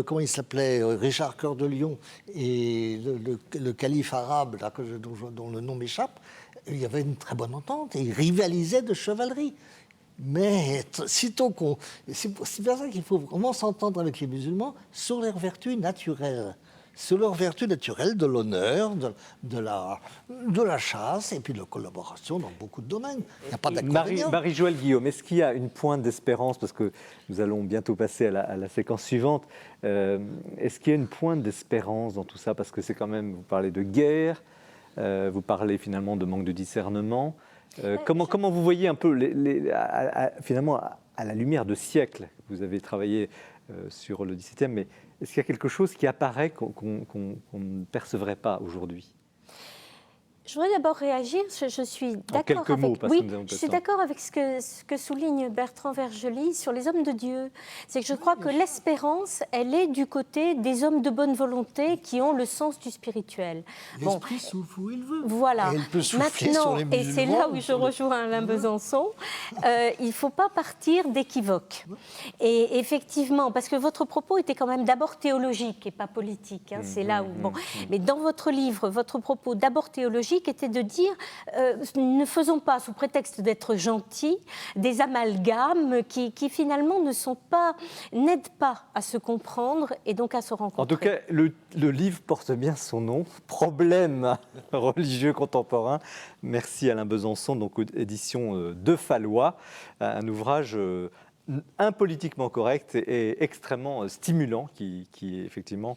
comment il s'appelait, Richard Cœur de Lion et le calife arabe, là, dont le nom m'échappe, il y avait une très bonne entente et ils rivalisaient de chevalerie. Mais c'est pour ça qu'il faut vraiment s'entendre avec les musulmans sur leurs vertus naturelles. Sur leur vertu naturelle de l'honneur, de la chasse et puis de la collaboration dans beaucoup de domaines. Il n'y a pas d'inconvénient. Marie-Joëlle Guillaume, est-ce qu'il y a une pointe d'espérance, parce que nous allons bientôt passer à la séquence suivante, est-ce qu'il y a une pointe d'espérance dans tout ça? Parce que c'est quand même, vous parlez de guerre, vous parlez finalement de manque de discernement. Comment vous voyez un peu, finalement, à la lumière de siècles, vous avez travaillé sur le XVIIe, mais est-ce qu'il y a quelque chose qui apparaît qu'on ne percevrait pas aujourd'hui? Je voudrais d'abord réagir. Je suis d'accord quelques mots, parce que nous avons je suis d'accord avec ce que souligne Bertrand Vergely sur les hommes de Dieu. C'est que je crois que l'espérance, elle est du côté des hommes de bonne volonté qui ont le sens du spirituel. L'esprit souffle où il veut. Voilà. Et il peut souffler maintenant, sur les et c'est là où je rejoins Alain Besançon, il ne faut pas partir d'équivoque. Et effectivement, parce que votre propos était quand même d'abord théologique et pas politique. C'est là où... Bon. Mais dans votre livre, votre propos d'abord théologique était de dire ne faisons pas, sous prétexte d'être gentils, des amalgames qui finalement n'aident pas à se comprendre et donc à se rencontrer. En tout cas, le livre porte bien son nom, Problèmes religieux contemporains. Merci Alain Besançon, donc édition de Fallois, un ouvrage impolitiquement correct et extrêmement stimulant qui effectivement,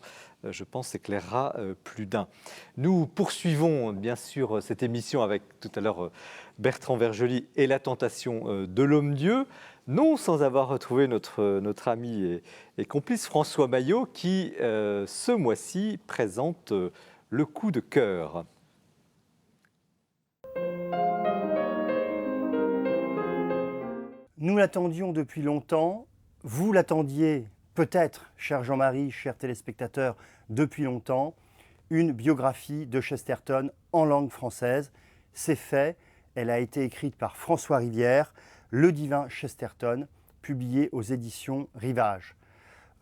je pense, éclairera plus d'un. Nous poursuivons bien sûr cette émission avec tout à l'heure Bertrand Vergely et la tentation de l'homme-dieu, non sans avoir retrouvé notre ami et complice François Maillot qui, ce mois-ci, présente le coup de cœur. Nous l'attendions depuis longtemps, vous l'attendiez peut-être, cher Jean-Marie, chers téléspectateurs, depuis longtemps, une biographie de Chesterton en langue française. C'est fait, elle a été écrite par François Rivière, Le divin Chesterton, publié aux éditions Rivage.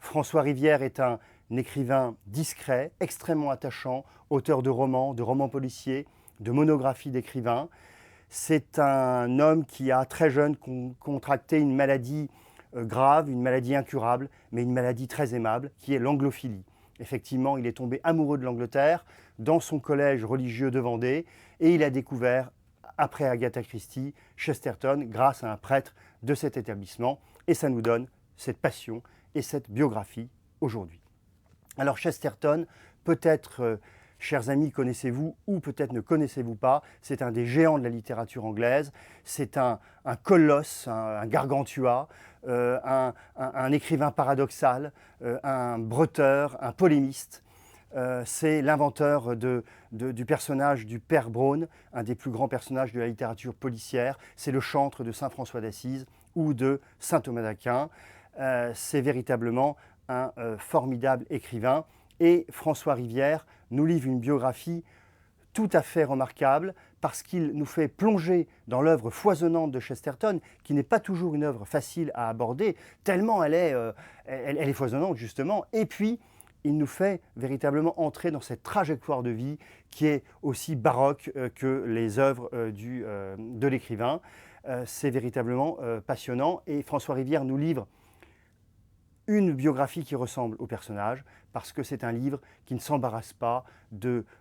François Rivière est un écrivain discret, extrêmement attachant, auteur de romans policiers, de monographies d'écrivains. C'est un homme qui a très jeune contracté une maladie grave, une maladie incurable, mais une maladie très aimable, qui est l'anglophilie. Effectivement, il est tombé amoureux de l'Angleterre dans son collège religieux de Vendée et il a découvert, après Agatha Christie, Chesterton grâce à un prêtre de cet établissement et ça nous donne cette passion et cette biographie aujourd'hui. Alors Chesterton, peut-être... chers amis, connaissez-vous ou peut-être ne connaissez-vous pas, c'est un des géants de la littérature anglaise, c'est un colosse, un gargantua, un écrivain paradoxal, un bretteur, un polémiste. c'est l'inventeur du personnage du Père Braun, un des plus grands personnages de la littérature policière. C'est le chantre de saint François d'Assise ou de saint Thomas d'Aquin. C'est véritablement un formidable écrivain. Et François Rivière nous livre une biographie tout à fait remarquable parce qu'il nous fait plonger dans l'œuvre foisonnante de Chesterton, qui n'est pas toujours une œuvre facile à aborder, tellement elle est foisonnante justement. Et puis, il nous fait véritablement entrer dans cette trajectoire de vie qui est aussi baroque que les œuvres de l'écrivain. C'est véritablement passionnant. Et François Rivière nous livre une biographie qui ressemble au personnage, parce que c'est un livre qui ne s'embarrasse pas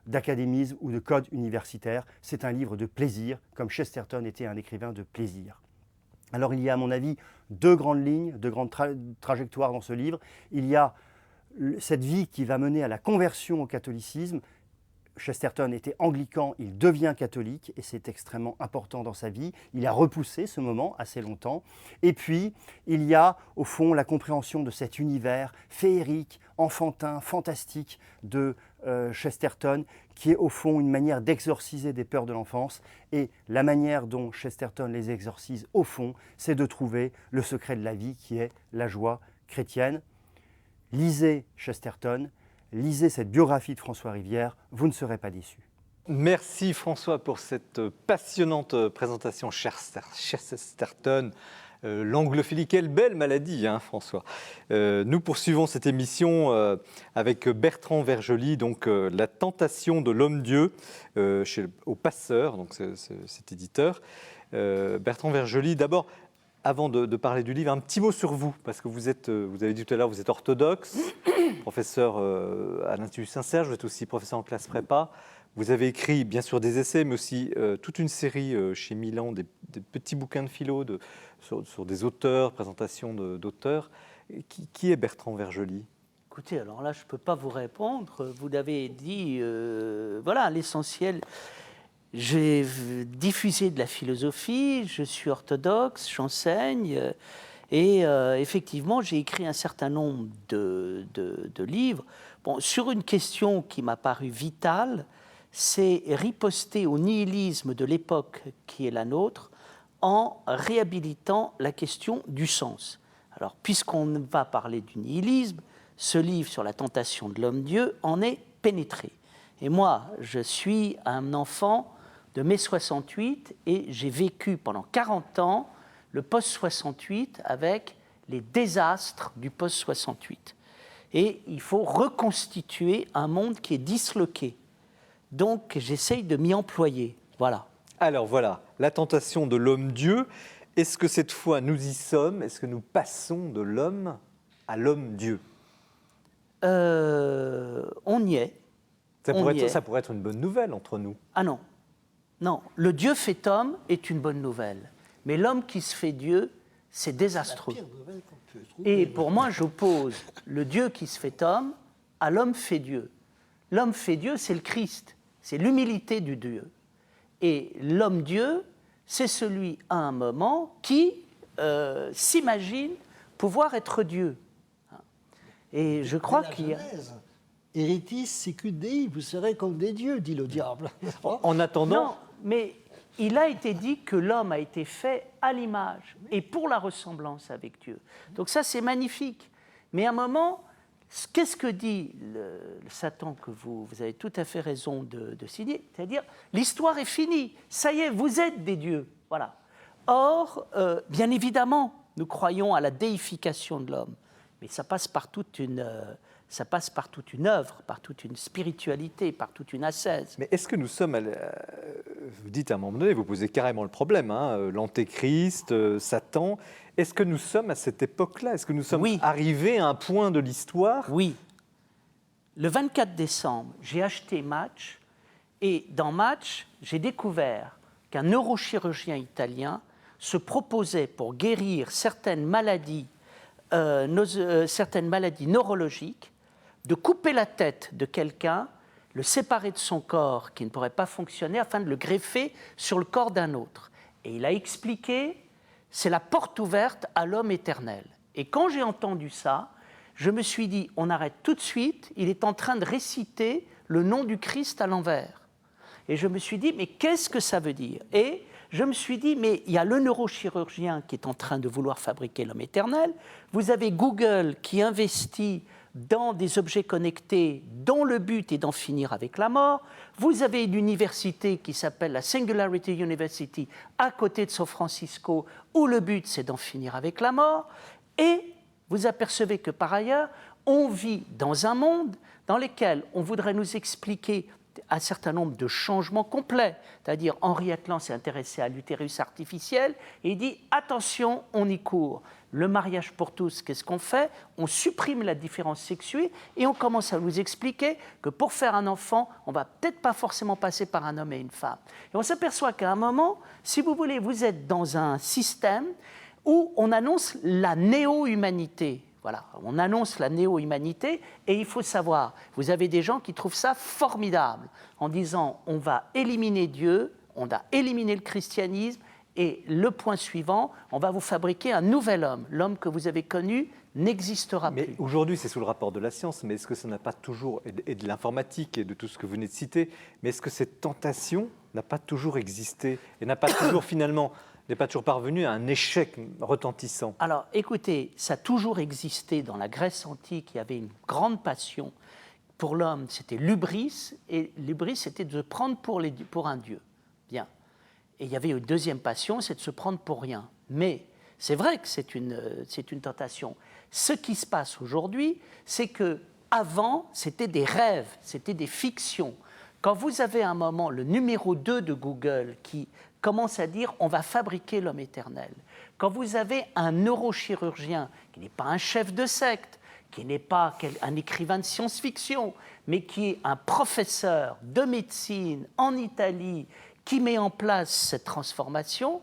d'académisme ou de code universitaire. C'est un livre de plaisir, comme Chesterton était un écrivain de plaisir. Alors il y a, à mon avis, deux grandes lignes, deux grandes trajectoires dans ce livre. Il y a cette vie qui va mener à la conversion au catholicisme. Chesterton était anglican, il devient catholique et c'est extrêmement important dans sa vie. Il a repoussé ce moment assez longtemps. Et puis, il y a au fond la compréhension de cet univers féerique, enfantin, fantastique de Chesterton, qui est au fond une manière d'exorciser des peurs de l'enfance. Et la manière dont Chesterton les exorcise au fond, c'est de trouver le secret de la vie qui est la joie chrétienne. Lisez Chesterton. Lisez cette biographie de François Rivière, vous ne serez pas déçus. Merci François pour cette passionnante présentation. Chesterton, l'anglophilie, quelle belle maladie, hein, François. Nous poursuivons cette émission avec Bertrand Vergely, donc La tentation de l'homme-dieu, au Passeur, donc cet éditeur. Bertrand Vergely, d'abord, avant de parler du livre, un petit mot sur vous, parce que vous avez dit tout à l'heure, vous êtes orthodoxe, professeur à l'Institut Saint-Serge, vous êtes aussi professeur en classe prépa. Vous avez écrit bien sûr des essais, mais aussi toute une série chez Milan, des petits bouquins de philo sur des auteurs, présentations d'auteurs. Qui est Bertrand Vergely ? Écoutez, alors là, je ne peux pas vous répondre. Vous l'avez dit, voilà, l'essentiel. J'ai diffusé de la philosophie, je suis orthodoxe, j'enseigne, et effectivement, j'ai écrit un certain nombre de livres. Bon, sur une question qui m'a paru vitale, c'est riposter au nihilisme de l'époque qui est la nôtre en réhabilitant la question du sens. Alors, puisqu'on va parler du nihilisme, ce livre sur la tentation de l'homme-dieu en est pénétré. Et moi, je suis un enfant de mai 68 et j'ai vécu pendant 40 ans le post-68 avec les désastres du post-68. Et il faut reconstituer un monde qui est disloqué. Donc j'essaye de m'y employer. Voilà. Alors voilà, la tentation de l'homme-dieu. Est-ce que cette fois nous y sommes ? Est-ce que nous passons de l'homme à l'homme-dieu ? On y est. Ça pourrait être une bonne nouvelle entre nous. Ah non. Non, le Dieu fait homme est une bonne nouvelle. Mais l'homme qui se fait Dieu, c'est désastreux. C'est la pire nouvelle qu'on peut trouver. Et pour moi, j'oppose le Dieu qui se fait homme à l'homme fait Dieu. L'homme fait Dieu, c'est le Christ. C'est l'humilité du Dieu. Et l'homme-dieu, c'est celui, à un moment, qui s'imagine pouvoir être Dieu. Et je crois qu'il y a... Eritis sicut Dei, vous serez comme des dieux, dit le diable. En attendant... Non, mais il a été dit que l'homme a été fait à l'image et pour la ressemblance avec Dieu. Donc ça, c'est magnifique. Mais à un moment, qu'est-ce que dit le Satan que vous avez tout à fait raison de signer ? C'est-à-dire, l'histoire est finie. Ça y est, vous êtes des dieux. Voilà. Or, bien évidemment, nous croyons à la déification de l'homme. Mais ça passe par toute une œuvre, par toute une spiritualité, par toute une ascèse. Mais est-ce que nous sommes, vous dites à un moment donné, vous posez carrément le problème, hein, l'antéchrist, Satan, est-ce que nous sommes à cette époque-là ? Est-ce que nous sommes arrivés à un point de l'histoire ? Oui. Le 24 décembre, j'ai acheté Match, et dans Match, j'ai découvert qu'un neurochirurgien italien se proposait pour guérir certaines maladies neurologiques, de couper la tête de quelqu'un, le séparer de son corps qui ne pourrait pas fonctionner afin de le greffer sur le corps d'un autre. Et il a expliqué, c'est la porte ouverte à l'homme éternel. Et quand j'ai entendu ça, je me suis dit, on arrête tout de suite, il est en train de réciter le nom du Christ à l'envers. Et je me suis dit, mais qu'est-ce que ça veut dire? Et je me suis dit, mais il y a le neurochirurgien qui est en train de vouloir fabriquer l'homme éternel, vous avez Google qui investit dans des objets connectés dont le but est d'en finir avec la mort, vous avez une université qui s'appelle la Singularity University à côté de San Francisco où le but c'est d'en finir avec la mort, et vous apercevez que par ailleurs, on vit dans un monde dans lequel on voudrait nous expliquer un certain nombre de changements complets. C'est-à-dire, Henri Atlan s'est intéressé à l'utérus artificiel et il dit « attention, on y court ». Le mariage pour tous, qu'est-ce qu'on fait? On supprime la différence sexuée et on commence à nous expliquer que pour faire un enfant, on ne va peut-être pas forcément passer par un homme et une femme. Et on s'aperçoit qu'à un moment, si vous voulez, vous êtes dans un système où on annonce la néo-humanité. Voilà, on annonce la néo-humanité et il faut savoir, vous avez des gens qui trouvent ça formidable en disant on va éliminer Dieu, on va éliminer le christianisme et le point suivant, on va vous fabriquer un nouvel homme. L'homme que vous avez connu n'existera plus. Mais aujourd'hui, c'est sous le rapport de la science, mais est-ce que ça n'a pas toujours, et de l'informatique et de tout ce que vous venez de citer, mais est-ce que cette tentation n'a pas toujours existé et n'a pas toujours finalement... n'est pas toujours parvenu à un échec retentissant? Alors, écoutez, ça a toujours existé dans la Grèce antique. Il y avait une grande passion pour l'homme, c'était l'hubris, et l'hubris, c'était de se prendre pour un dieu. Bien. Et il y avait une deuxième passion, c'est de se prendre pour rien. Mais c'est vrai que c'est une tentation. Ce qui se passe aujourd'hui, c'est que avant, c'était des rêves, c'était des fictions. Quand vous avez à un moment le numéro 2 de Google qui commence à dire on va fabriquer l'homme éternel, quand vous avez un neurochirurgien qui n'est pas un chef de secte, qui n'est pas un écrivain de science-fiction, mais qui est un professeur de médecine en Italie, qui met en place cette transformation,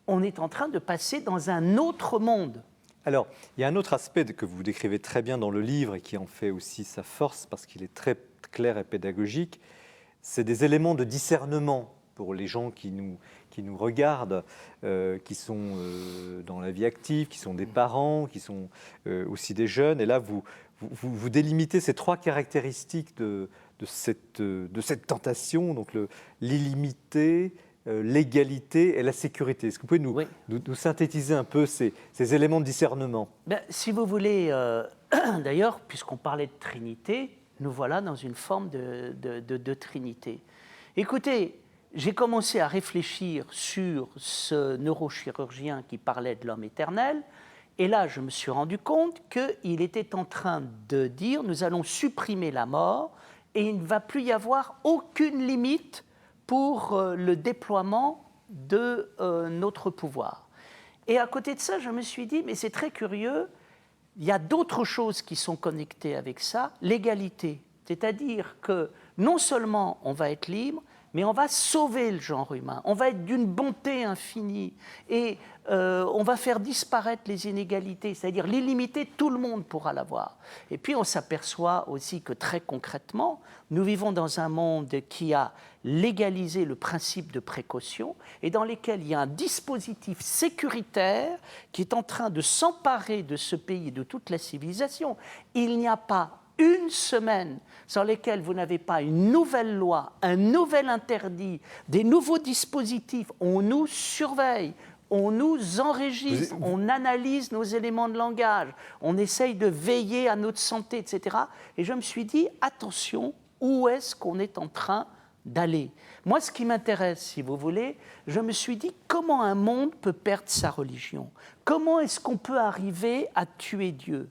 on est en train de passer dans un autre monde. Alors, il y a un autre aspect que vous décrivez très bien dans le livre et qui en fait aussi sa force parce qu'il est très clair et pédagogique, c'est des éléments de discernement pour les gens qui nous regardent, qui sont dans la vie active, qui sont des parents, qui sont aussi des jeunes. Et là, vous délimitez ces trois caractéristiques de cette tentation, donc l'illimité, l'égalité et la sécurité. Est-ce que vous pouvez nous synthétiser un peu ces éléments de discernement? Si vous voulez, d'ailleurs, puisqu'on parlait de Trinité, nous voilà dans une forme de Trinité. Écoutez, j'ai commencé à réfléchir sur ce neurochirurgien qui parlait de l'homme éternel, et là, je me suis rendu compte qu'il était en train de dire « nous allons supprimer la mort et il ne va plus y avoir aucune limite pour le déploiement de notre pouvoir ». Et à côté de ça, je me suis dit « mais c'est très curieux, il y a d'autres choses qui sont connectées avec ça, l'égalité ». C'est-à-dire que non seulement on va être libre, mais on va sauver le genre humain, on va être d'une bonté infinie et on va faire disparaître les inégalités, c'est-à-dire l'illimité, tout le monde pourra l'avoir. Et puis on s'aperçoit aussi que très concrètement, nous vivons dans un monde qui a légalisé le principe de précaution et dans lequel il y a un dispositif sécuritaire qui est en train de s'emparer de ce pays et de toute la civilisation. Il n'y a pas une semaine sans lesquelles vous n'avez pas une nouvelle loi, un nouvel interdit, des nouveaux dispositifs. On nous surveille, on nous enregistre, on analyse nos éléments de langage, on essaye de veiller à notre santé, etc. Et je me suis dit, attention, où est-ce qu'on est en train d'aller? Moi, ce qui m'intéresse, si vous voulez, je me suis dit, comment un monde peut perdre sa religion? Comment est-ce qu'on peut arriver à tuer Dieu?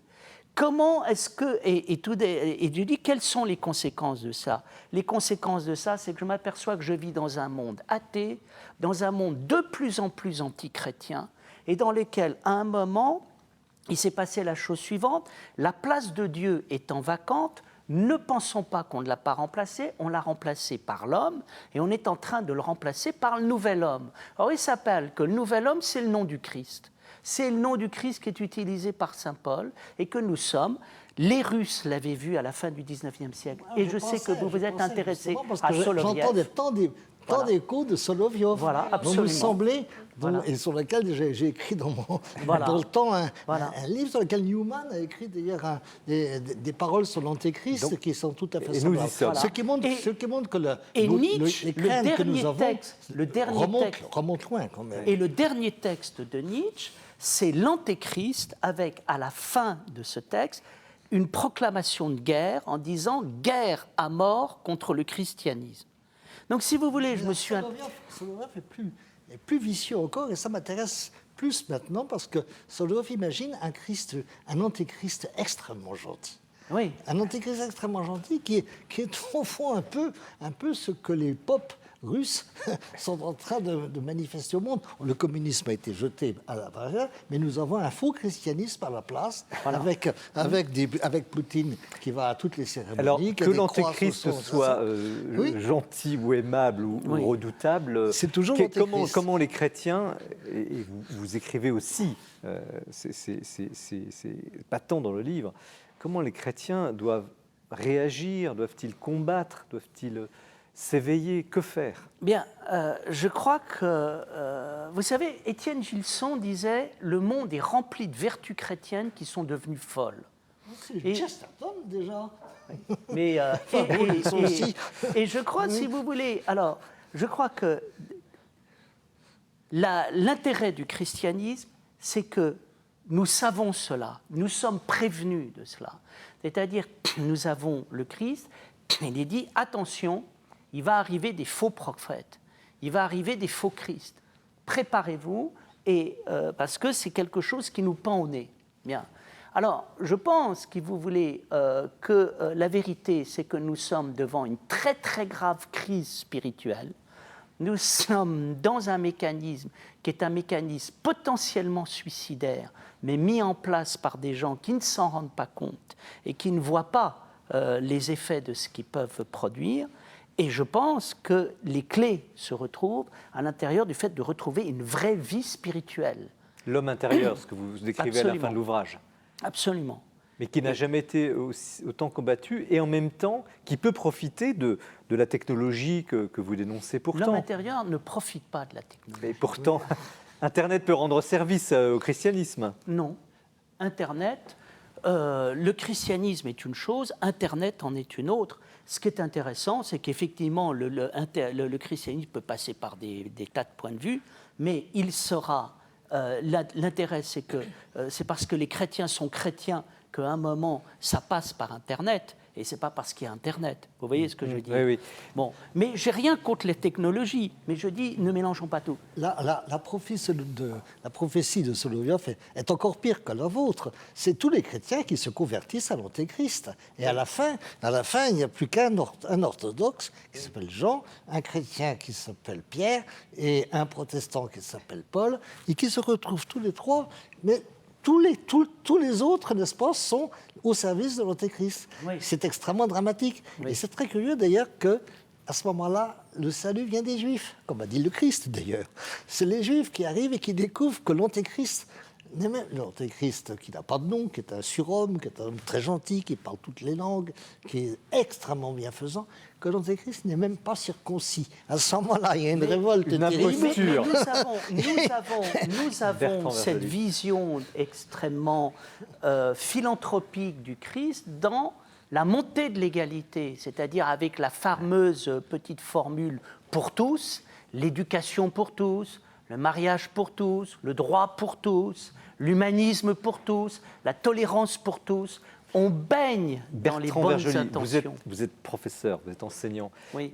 Comment est-ce que... Et je dis, quelles sont les conséquences de ça? Les conséquences de ça, c'est que je m'aperçois que je vis dans un monde athée, dans un monde de plus en plus anti-chrétien, et dans lequel, à un moment, il s'est passé la chose suivante, la place de Dieu étant vacante, ne pensons pas qu'on ne l'a pas remplacé, on l'a remplacé par l'homme, et on est en train de le remplacer par le nouvel homme. Or, il s'appelle que le nouvel homme, c'est le nom du Christ. C'est le nom du Christ qui est utilisé par saint Paul et que nous sommes. Les Russes l'avaient vu à la fin du 19e siècle. Et je sais que vous vous êtes intéressé à Soloviev. J'entends tant d'échos de Solovyov, Voilà, dont absolument. nous semblait, Voilà. et sur lequel j'ai écrit dans Voilà. le temps un livre sur lequel Newman a écrit d'ailleurs des paroles sur l'Antéchrist qui sont tout à fait et nous y semblables. sommes. Ce qui montre que Et les Nietzsche, le craintes que nous dernier avons texte, remontent loin quand même. Et le dernier texte de Nietzsche, c'est l'Antéchrist, avec à la fin de ce texte une proclamation de guerre en disant « guerre à mort contre le christianisme ». Donc si vous voulez, je me suis... Soloviev est plus vicieux encore, et ça m'intéresse plus maintenant parce que Soloviev imagine un antéchrist extrêmement gentil. Oui. Un antéchrist extrêmement gentil qui est au fond un peu ce que les popes russes sont en train de manifester au monde. Le communisme a été jeté à la barrière, mais nous avons un faux christianisme à la place, avec Poutine qui va à toutes les cérémonies. Alors, qui a que des croix l'antéchrist sur son- soit Oui. gentil ou aimable ou Oui. redoutable, C'est toujours l'antéchrist. comment les chrétiens, et vous écrivez aussi, c'est patent dans le livre, comment les chrétiens doivent réagir, doivent-ils combattre, doivent-ils s'éveiller, que faire? Bien, je crois que, vous savez, Étienne Gilson disait « Le monde est rempli de vertus chrétiennes qui sont devenues folles ». C'est Chesterton déjà. Mais, ils sont aussi. et je crois, si vous voulez, alors, je crois que l'intérêt du christianisme, c'est que nous savons cela, nous sommes prévenus de cela. C'est-à-dire que nous avons le Christ, il est dit, attention, il va arriver des faux prophètes, il va arriver des faux Christ. Préparez-vous, parce que c'est quelque chose qui nous pend au nez. Bien. Alors, je pense, si vous voulez, que la vérité, c'est que nous sommes devant une très très grave crise spirituelle. Nous sommes dans un mécanisme qui est un mécanisme potentiellement suicidaire, mais mis en place par des gens qui ne s'en rendent pas compte et qui ne voient pas les effets de ce qu'ils peuvent produire. Et je pense que les clés se retrouvent à l'intérieur du fait de retrouver une vraie vie spirituelle. L'homme intérieur, ce que vous décrivez à la fin de l'ouvrage. Absolument. Mais qui n'a jamais été autant combattu et en même temps qui peut profiter de la technologie que vous dénoncez L'homme pourtant. intérieur ne profite pas de la technologie. Mais pourtant, Internet peut rendre service au christianisme. Non. Internet, le christianisme est une chose, Internet en est une autre. Ce qui est intéressant, c'est qu'effectivement, le christianisme peut passer par des tas de points de vue, mais il sera... l'intérêt, c'est que c'est parce que les chrétiens sont chrétiens qu'à un moment, ça passe par Internet, et ce n'est pas parce qu'il y a Internet. Vous voyez ce que je dis? Oui, oui. Bon, mais je n'ai rien contre les technologies, mais je dis, ne mélangeons pas tout. La prophétie de Soloviev est encore pire que la vôtre. C'est tous les chrétiens qui se convertissent à l'Antéchrist. Et à la fin, il n'y a plus qu'un orthodoxe qui s'appelle Jean, un chrétien qui s'appelle Pierre et un protestant qui s'appelle Paul, et qui se retrouvent tous les trois. Mais tous les autres, n'est-ce pas, sont au service de l'Antéchrist. Oui. C'est extrêmement dramatique. Oui. Et c'est très curieux d'ailleurs que à ce moment-là, le salut vient des Juifs, comme a dit le Christ d'ailleurs. C'est les Juifs qui arrivent et qui découvrent que l'Antéchrist, l'Antéchrist qui n'a pas de nom, qui est un surhomme, qui est un homme très gentil, qui parle toutes les langues, qui est extrêmement bienfaisant, que l'Antéchrist n'est même pas circoncis. À ce moment-là, il y a une révolte une terrible. imposture. Nous avons Bertrand cette Vergely. vision extrêmement philanthropique du Christ dans la montée de l'égalité, c'est-à-dire avec la fameuse petite formule pour tous, l'éducation pour tous, le mariage pour tous, le droit pour tous, l'humanisme pour tous, la tolérance pour tous. On baigne dans les Bertrand bonnes Vergely, intentions. vous êtes professeur, vous êtes enseignant. Oui.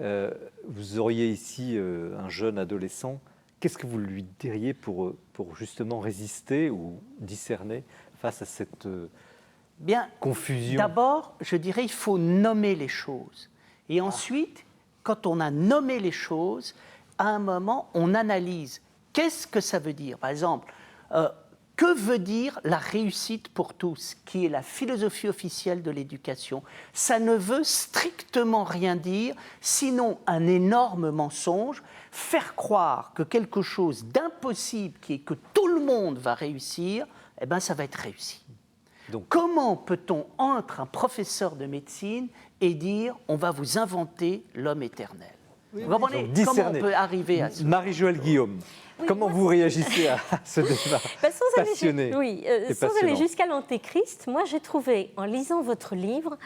Vous auriez ici un jeune adolescent. Qu'est-ce que vous lui diriez pour justement résister ou discerner face à cette Bien, confusion? d'abord, je dirais il faut nommer les choses. Et ensuite, quand on a nommé les choses, à un moment, on analyse. Qu'est-ce que ça veut dire? Par exemple, que veut dire la réussite pour tous, qui est la philosophie officielle de l'éducation? Ça ne veut strictement rien dire, sinon un énorme mensonge, faire croire que quelque chose d'impossible, qui est que tout le monde va réussir, eh ben, ça va être réussi. Donc, Comment peut-on entre un professeur de médecine et dire on va vous inventer l'homme éternel? Vous comprenez Donc, comment on discerner. peut arriver à ça? Marie-Joëlle Guillaume, Oui, comment moi, vous réagissez à ce débat Bah, sans aller passionné et sans passionnant. aller jusqu'à l'Antéchrist, moi j'ai trouvé, en lisant votre livre,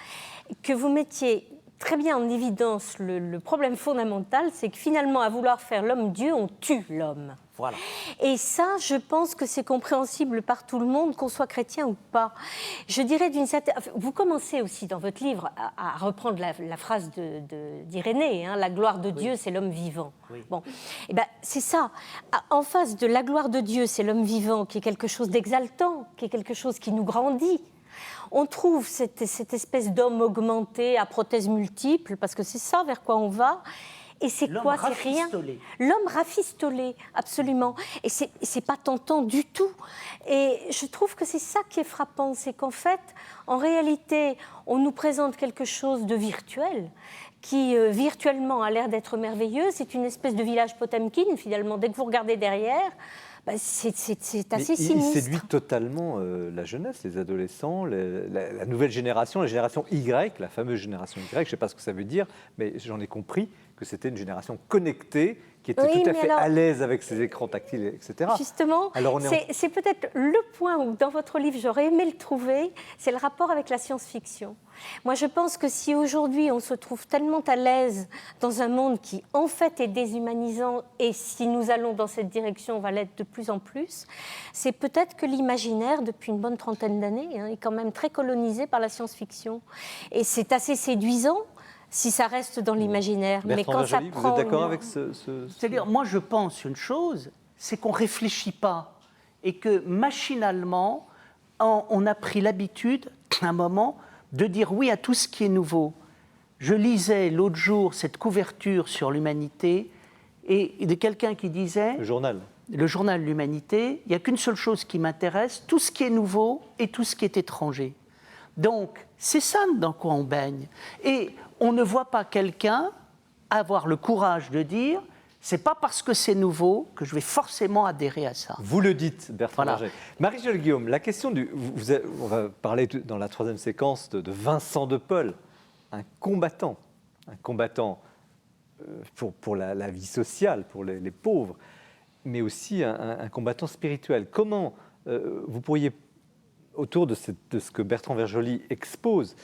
que vous mettiez très bien en évidence le problème fondamental, c'est que finalement, à vouloir faire l'homme Dieu, on tue l'homme. Voilà. Et ça, je pense que c'est compréhensible par tout le monde, qu'on soit chrétien ou pas. Je dirais d'une certaine... Vous commencez aussi dans votre livre à reprendre la phrase d'Irénée, hein, la gloire de Dieu, c'est l'homme vivant. Oui. Bon, et ben, c'est ça. En face de la gloire de Dieu, c'est l'homme vivant, qui est quelque chose d'exaltant, qui est quelque chose qui nous grandit. On trouve cette espèce d'homme augmenté à prothèses multiples, parce que c'est ça vers quoi on va. Et c'est quoi? C'est rien. L'homme rafistolé, absolument. Et c'est pas tentant du tout. Et je trouve que c'est ça qui est frappant, c'est qu'en fait, en réalité, on nous présente quelque chose de virtuel, qui virtuellement a l'air d'être merveilleux. C'est une espèce de village Potemkin, finalement. Dès que vous regardez derrière, bah, c'est assez sinistre. Il séduit totalement la jeunesse, les adolescents, la nouvelle génération, la génération Y, la fameuse génération Y. Je ne sais pas ce que ça veut dire, mais j'en ai compris que c'était une génération connectée, qui était tout à fait à l'aise avec ses écrans tactiles, etc. Justement, c'est peut-être le point où, dans votre livre, j'aurais aimé le trouver, c'est le rapport avec la science-fiction. Moi, je pense que si aujourd'hui, on se trouve tellement à l'aise dans un monde qui, en fait, est déshumanisant, et si nous allons dans cette direction, on va l'être de plus en plus, c'est peut-être que l'imaginaire, depuis une bonne trentaine d'années, est quand même très colonisé par la science-fiction. Et c'est assez séduisant, si ça reste dans l'imaginaire. Mais quand ça prend... Vous êtes d'accord avec ce... C'est-à-dire, moi, je pense une chose, c'est qu'on ne réfléchit pas et que, machinalement, on a pris l'habitude, à un moment, de dire oui à tout ce qui est nouveau. Je lisais l'autre jour cette couverture sur l'humanité et de quelqu'un qui disait... Le journal L'Humanité, il n'y a qu'une seule chose qui m'intéresse, tout ce qui est nouveau et tout ce qui est étranger. Donc, c'est ça dans quoi on baigne. Et on ne voit pas quelqu'un avoir le courage de dire c'est pas parce que c'est nouveau que je vais forcément adhérer à ça. Vous le dites, Bertrand Berger. Marie-Joëlle Guillaume, la question du... on va parler dans la troisième séquence de Vincent de Paul, un combattant pour la vie sociale, pour les pauvres, mais aussi un combattant spirituel. Comment vous pourriez, autour de ce que Bertrand Verjoly expose,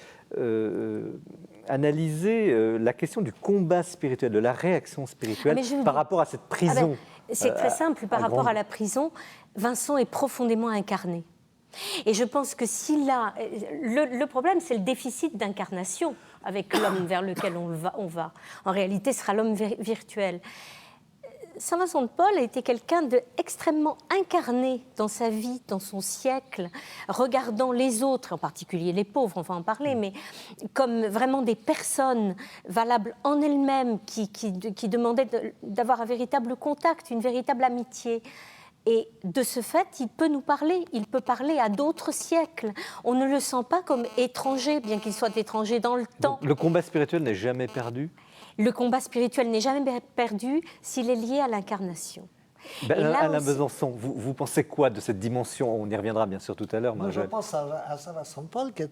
analyser la question du combat spirituel, de la réaction spirituelle par rapport à cette prison. C'est très simple, par rapport à la prison, Vincent est profondément incarné. Et je pense que s'il a... Le problème, c'est le déficit d'incarnation avec l'homme vers lequel on va. En réalité, ce sera l'homme virtuel. Saint Vincent de Paul a été quelqu'un d'extrêmement incarné dans sa vie, dans son siècle, regardant les autres, en particulier les pauvres, on va en parler, mais comme vraiment des personnes valables en elles-mêmes, qui demandaient d'avoir un véritable contact, une véritable amitié. Et de ce fait, il peut nous parler, il peut parler à d'autres siècles. On ne le sent pas comme étranger, bien qu'il soit étranger dans le temps. Donc, le combat spirituel n'est jamais perdu ? Le combat spirituel n'est jamais perdu s'il est lié à l'incarnation. Alain Besançon, vous pensez quoi de cette dimension? On y reviendra bien sûr tout à l'heure. Moi, je pense à Saint Vincent de Paul, qui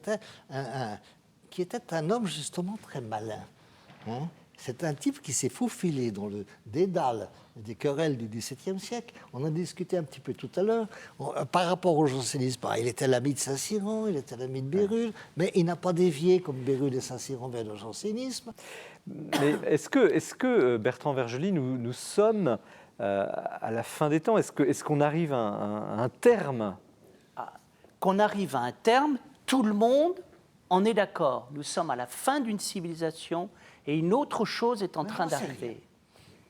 était un homme justement très malin. Hein? C'est un type qui s'est faufilé dans le dédale des querelles du XVIIe siècle. On en a discuté un petit peu tout à l'heure. Par rapport au jansénisme, il était l'ami de Saint-Cyran, il était l'ami de Bérulle, mais il n'a pas dévié comme Bérulle et Saint-Cyran vers le jansénisme. Mais est-ce que Bertrand Verjoly, nous sommes à la fin des temps? Est-ce qu'on arrive à un terme? Qu'on arrive à un terme, tout le monde en est d'accord. Nous sommes à la fin d'une civilisation et une autre chose est en train d'arriver.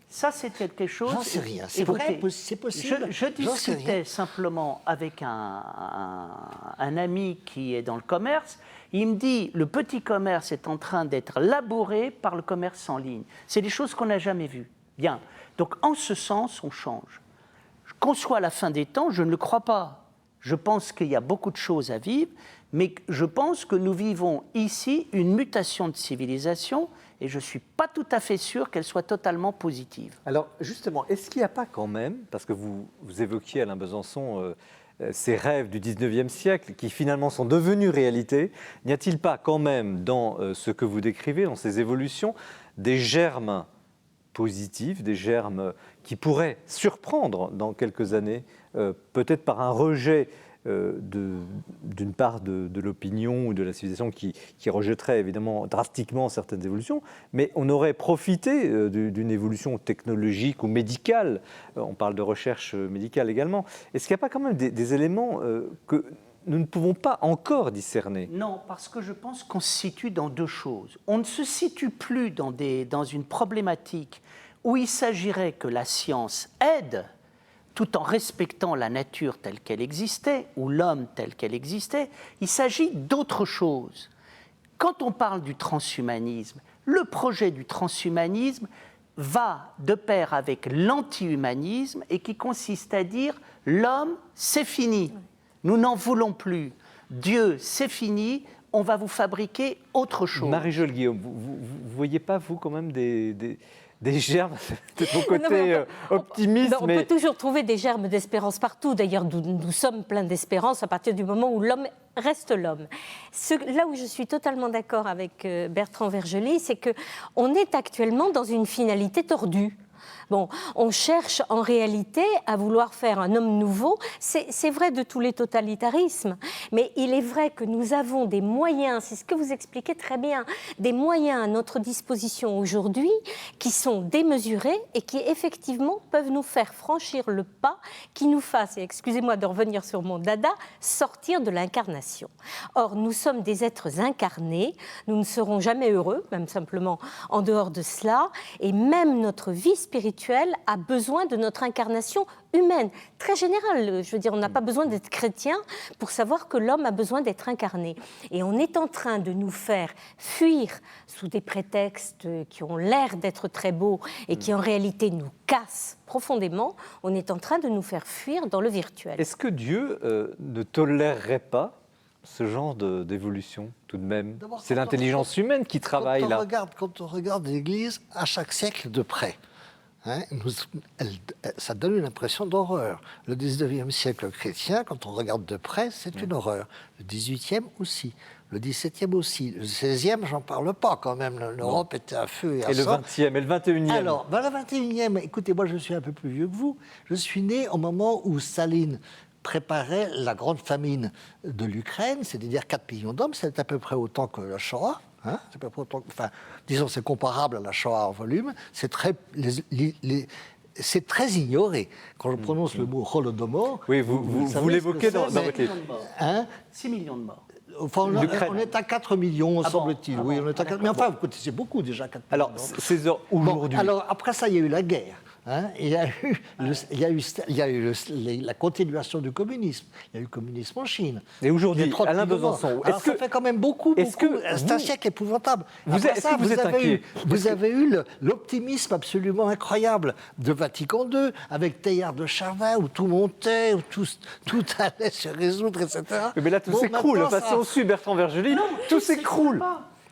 Ça, c'est quelque chose... J'en sais rien. C'est vrai, c'est possible. Je discutais simplement avec un ami qui est dans le commerce. Il me dit, le petit commerce est en train d'être labouré par le commerce en ligne. C'est des choses qu'on n'a jamais vues. Bien. Donc, en ce sens, on change. Qu'on soit à la fin des temps, je ne le crois pas. Je pense qu'il y a beaucoup de choses à vivre, mais je pense que nous vivons ici une mutation de civilisation et je ne suis pas tout à fait sûr qu'elle soit totalement positive. Alors, justement, est-ce qu'il n'y a pas quand même, parce que vous évoquiez, Alain Besançon, ces rêves du 19e siècle qui finalement sont devenus réalité, n'y a-t-il pas quand même dans ce que vous décrivez, dans ces évolutions, des germes positifs, des germes qui pourraient surprendre dans quelques années, peut-être par un rejet d'une part de l'opinion ou de la civilisation qui rejetterait évidemment drastiquement certaines évolutions, mais on aurait profité d'une évolution technologique ou médicale, on parle de recherche médicale également. Est-ce qu'il n'y a pas quand même des éléments que nous ne pouvons pas encore discerner? Non, parce que je pense qu'on se situe dans deux choses. On ne se situe plus dans une problématique où il s'agirait que la science aide tout en respectant la nature telle qu'elle existait, ou l'homme tel qu'elle existait. Il s'agit d'autre chose. Quand on parle du transhumanisme, le projet du transhumanisme va de pair avec l'anti-humanisme et qui consiste à dire l'homme, c'est fini, nous n'en voulons plus. Dieu, c'est fini, on va vous fabriquer autre chose. Marie-Jole Guillaume, vous ne voyez pas, vous, quand même, des germes, de ton côté optimiste. On peut toujours trouver des germes d'espérance partout. D'ailleurs, nous sommes pleins d'espérance à partir du moment où l'homme reste l'homme. Là où je suis totalement d'accord avec Bertrand Vergely, c'est qu'on est actuellement dans une finalité tordue. Bon, on cherche en réalité à vouloir faire un homme nouveau. C'est vrai de tous les totalitarismes, mais il est vrai que nous avons des moyens, c'est ce que vous expliquez très bien, des moyens à notre disposition aujourd'hui qui sont démesurés et qui effectivement peuvent nous faire franchir le pas qui nous fasse, et excusez-moi de revenir sur mon dada, sortir de l'incarnation. Or, nous sommes des êtres incarnés, nous ne serons jamais heureux, même simplement en dehors de cela, et même notre vie spirituelle a besoin de notre incarnation humaine, très générale. Je veux dire, on n'a pas besoin d'être chrétien pour savoir que l'homme a besoin d'être incarné. Et on est en train de nous faire fuir sous des prétextes qui ont l'air d'être très beaux et qui en réalité nous cassent profondément. On est en train de nous faire fuir dans le virtuel. Est-ce que Dieu ne tolérerait pas ce genre d'évolution, tout de même? C'est l'intelligence humaine qui travaille là. Quand on regarde l'Église, à chaque siècle de près, ça donne une impression d'horreur. Le 19e siècle chrétien, quand on regarde de près, c'est une horreur. Le 18e aussi. Le 17e aussi. Le 16e, j'en parle pas quand même. L'Europe était à feu et à sang. Et le 20e et le 21e? Alors, le 21e, écoutez, moi je suis un peu plus vieux que vous. Je suis né au moment où Staline préparait la grande famine de l'Ukraine, c'est-à-dire 4 millions d'hommes, c'est à peu près autant que la Shoah. C'est pas autant, enfin, disons, c'est comparable à la Shoah en volume. C'est très ignoré. Quand je prononce le mot Holodomor... Oui, vous l'évoquez dans votre livre. 6 millions de morts. Enfin, on est à 4 millions, semble-t-il. Oui, on est à 4 millions. Mais enfin, écoutez, c'est beaucoup déjà, 4 millions. Alors, c'est aujourd'hui... alors, après ça, il y a eu la guerre. Il y a eu la continuation du communisme. Il y a eu le communisme en Chine. Et aujourd'hui, Alain Besançon, ça fait quand même beaucoup. C'est un siècle épouvantable. Vous avez eu l'optimisme absolument incroyable de Vatican II, avec Teilhard de Chardin, où tout montait, où tout allait se résoudre, etc. Mais là, tout s'écroule. Si on suit Bertrand Vergely, tout s'écroule.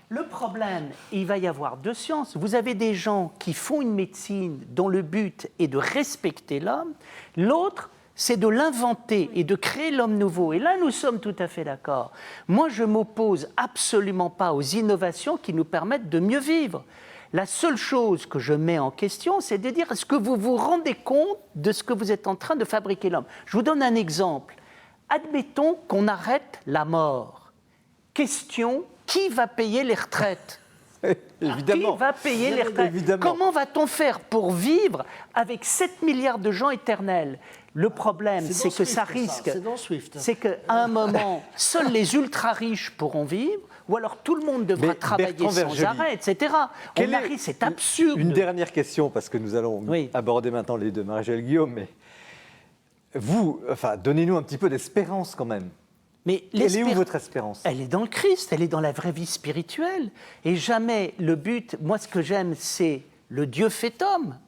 Le problème, il va y avoir deux sciences. Vous avez des gens qui font une médecine dont le but est de respecter l'homme. L'autre, c'est de l'inventer et de créer l'homme nouveau. Et là, nous sommes tout à fait d'accord. Moi, je ne m'oppose absolument pas aux innovations qui nous permettent de mieux vivre. La seule chose que je mets en question, c'est de dire, est-ce que vous vous rendez compte de ce que vous êtes en train de fabriquer l'homme? Je vous donne un exemple. Admettons qu'on arrête la mort. Question, qui va payer les retraites? Évidemment. Qui va payer les retraites? Évidemment. Comment va-t-on faire pour vivre avec 7 milliards de gens éternels? Le problème, c'est que ça risque... C'est dans Swift. C'est qu'à un moment, seuls les ultra-riches pourront vivre, ou alors tout le monde devra travailler sans arrêt, etc. C'est absurde. Une dernière question, parce que nous allons aborder maintenant les deux, Marie-Jole Guillaume, mais vous, donnez-nous un petit peu d'espérance quand même. Mais elle est où votre espérance? Elle est dans le Christ, elle est dans la vraie vie spirituelle. Et jamais le but, moi ce que j'aime, c'est le Dieu fait homme,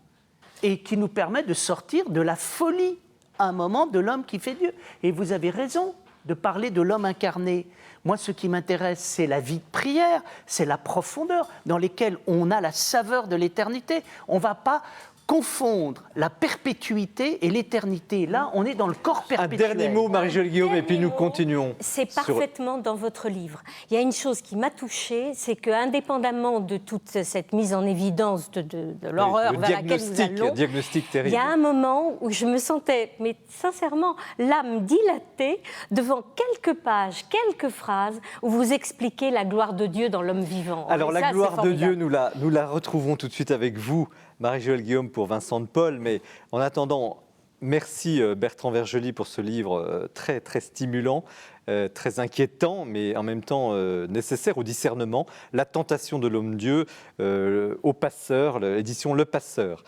et qui nous permet de sortir de la folie à un moment de l'homme qui fait Dieu. Et vous avez raison de parler de l'homme incarné. Moi, ce qui m'intéresse, c'est la vie de prière, c'est la profondeur dans laquelle on a la saveur de l'éternité. On ne va pas confondre la perpétuité et l'éternité. Là, on est dans le corps Un perpétuel. dernier mot, Marie-Joëlle Guillaume, et puis nous continuons. C'est sur- parfaitement dans votre livre. Il y a une chose qui m'a touchée, c'est qu'indépendamment de toute cette mise en évidence de l'horreur Le vers laquelle nous allons, diagnostic il terrible. y a un moment où je me sentais, mais sincèrement, l'âme dilatée devant quelques pages, quelques phrases où vous expliquez la gloire de Dieu dans l'homme vivant. Alors, Et la ça, c'est gloire de formidable. Dieu, nous la retrouvons tout de suite avec vous, Marie-Joëlle Guillaume, pour Vincent de Paul. Mais en attendant, merci Bertrand Vergely pour ce livre très, très stimulant, très inquiétant, mais en même temps nécessaire au discernement. La tentation de l'homme-dieu, au passeur, l'édition Le Passeur.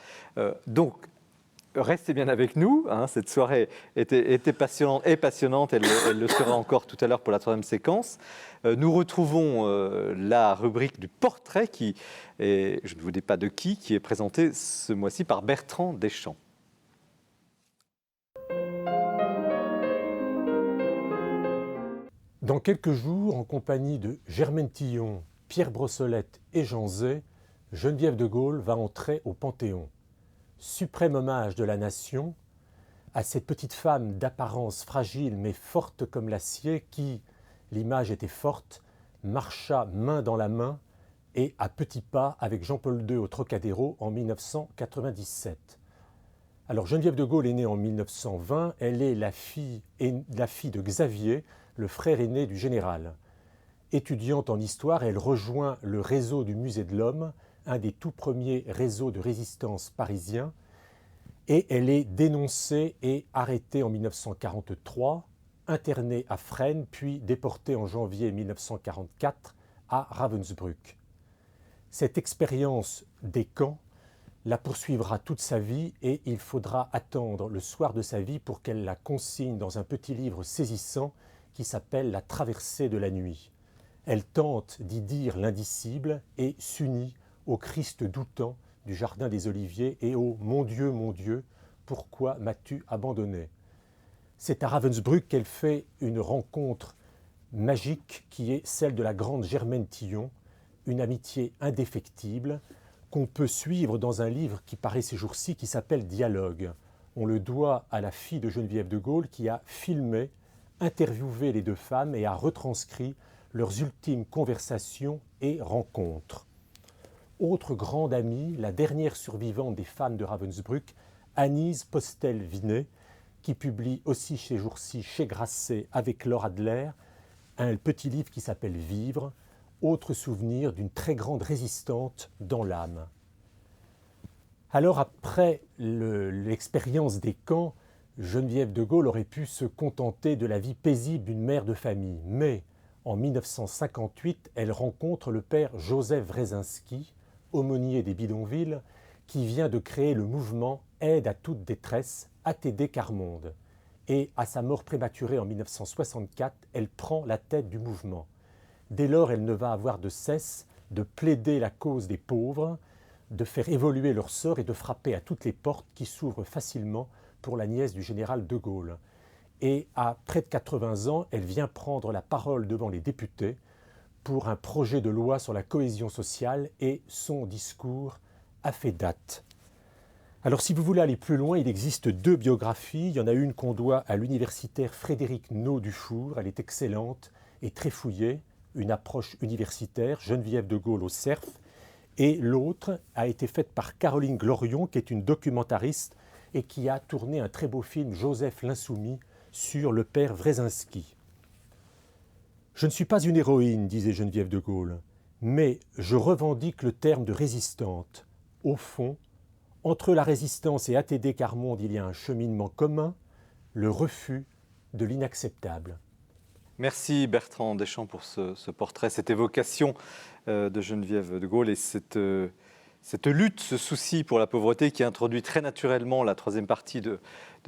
Donc, restez bien avec nous, hein, cette soirée était passionnante et passionnante, elle le sera encore tout à l'heure pour la 3e séquence. Nous retrouvons la rubrique du portrait qui est, je ne vous dis pas de qui est présentée ce mois-ci par Bertrand Deschamps. Dans quelques jours, en compagnie de Germaine Tillon, Pierre Brossolette et Jean Zay, Geneviève de Gaulle va entrer au Panthéon. Suprême hommage de la nation à cette petite femme d'apparence fragile mais forte comme l'acier qui, l'image était forte, marcha main dans la main et à petits pas avec Jean-Paul II au Trocadéro en 1997. Alors Geneviève de Gaulle est née en 1920, elle est la fille de Xavier, le frère aîné du général. Étudiante en histoire, elle rejoint le réseau du Musée de l'Homme, un des tout premiers réseaux de résistance parisiens, et elle est dénoncée et arrêtée en 1943, internée à Fresnes, puis déportée en janvier 1944 à Ravensbrück. Cette expérience des camps la poursuivra toute sa vie et il faudra attendre le soir de sa vie pour qu'elle la consigne dans un petit livre saisissant qui s'appelle « La traversée de la nuit ». Elle tente d'y dire l'indicible et s'unit au Christ doutant du Jardin des Oliviers et au « Mon Dieu, pourquoi m'as-tu abandonné ?» C'est à Ravensbrück qu'elle fait une rencontre magique qui est celle de la grande Germaine Tillon, une amitié indéfectible qu'on peut suivre dans un livre qui paraît ces jours-ci qui s'appelle « Dialogue ». On le doit à la fille de Geneviève de Gaulle qui a filmé, interviewé les deux femmes et a retranscrit leurs ultimes conversations et rencontres. Autre grande amie, la dernière survivante des femmes de Ravensbrück, Anise Postel-Vinet, qui publie aussi ces jours-ci chez Grasset avec Laura Adler, un petit livre qui s'appelle « Vivre », autre souvenir d'une très grande résistante dans l'âme. Alors après l'expérience des camps, Geneviève de Gaulle aurait pu se contenter de la vie paisible d'une mère de famille, mais en 1958, elle rencontre le père Joseph Wresinski, aumônier des bidonvilles, qui vient de créer le mouvement Aide à toute détresse, ATD Quart-Monde. Et à sa mort prématurée en 1964, elle prend la tête du mouvement. Dès lors, elle ne va avoir de cesse de plaider la cause des pauvres, de faire évoluer leur sort et de frapper à toutes les portes qui s'ouvrent facilement pour la nièce du général de Gaulle. Et à près de 80 ans, elle vient prendre la parole devant les députés pour un projet de loi sur la cohésion sociale et son discours a fait date. Alors si vous voulez aller plus loin, il existe deux biographies. Il y en a une qu'on doit à l'universitaire Frédéric Naud Dufour, elle est excellente et très fouillée, une approche universitaire, Geneviève de Gaulle au Cerf, et l'autre a été faite par Caroline Glorion, qui est une documentariste et qui a tourné un très beau film, Joseph l'Insoumis, sur le père Wresinski. Je ne suis pas une héroïne, disait Geneviève de Gaulle, mais je revendique le terme de résistante. Au fond, entre la résistance et ATD Quart-Monde, il y a un cheminement commun, le refus de l'inacceptable. Merci Bertrand Deschamps pour ce portrait, cette évocation de Geneviève de Gaulle et cette lutte, ce souci pour la pauvreté qui introduit très naturellement la troisième partie de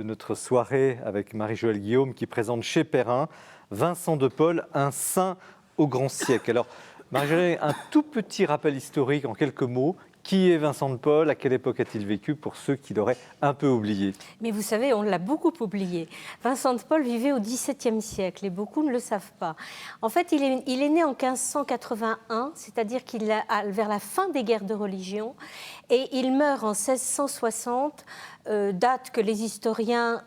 notre soirée avec Marie-Joëlle Guillaume qui présente chez Perrin Vincent de Paul, un saint au grand siècle. Alors Marie-Joëlle, un tout petit rappel historique en quelques mots. Qui est Vincent de Paul? À quelle époque a-t-il vécu, pour ceux qui l'auraient un peu oublié? Mais vous savez, on l'a beaucoup oublié. Vincent de Paul vivait au XVIIe siècle et beaucoup ne le savent pas. En fait, il est né en 1581, c'est-à-dire qu'il est vers la fin des guerres de religion, et il meurt en 1660, date que les historiens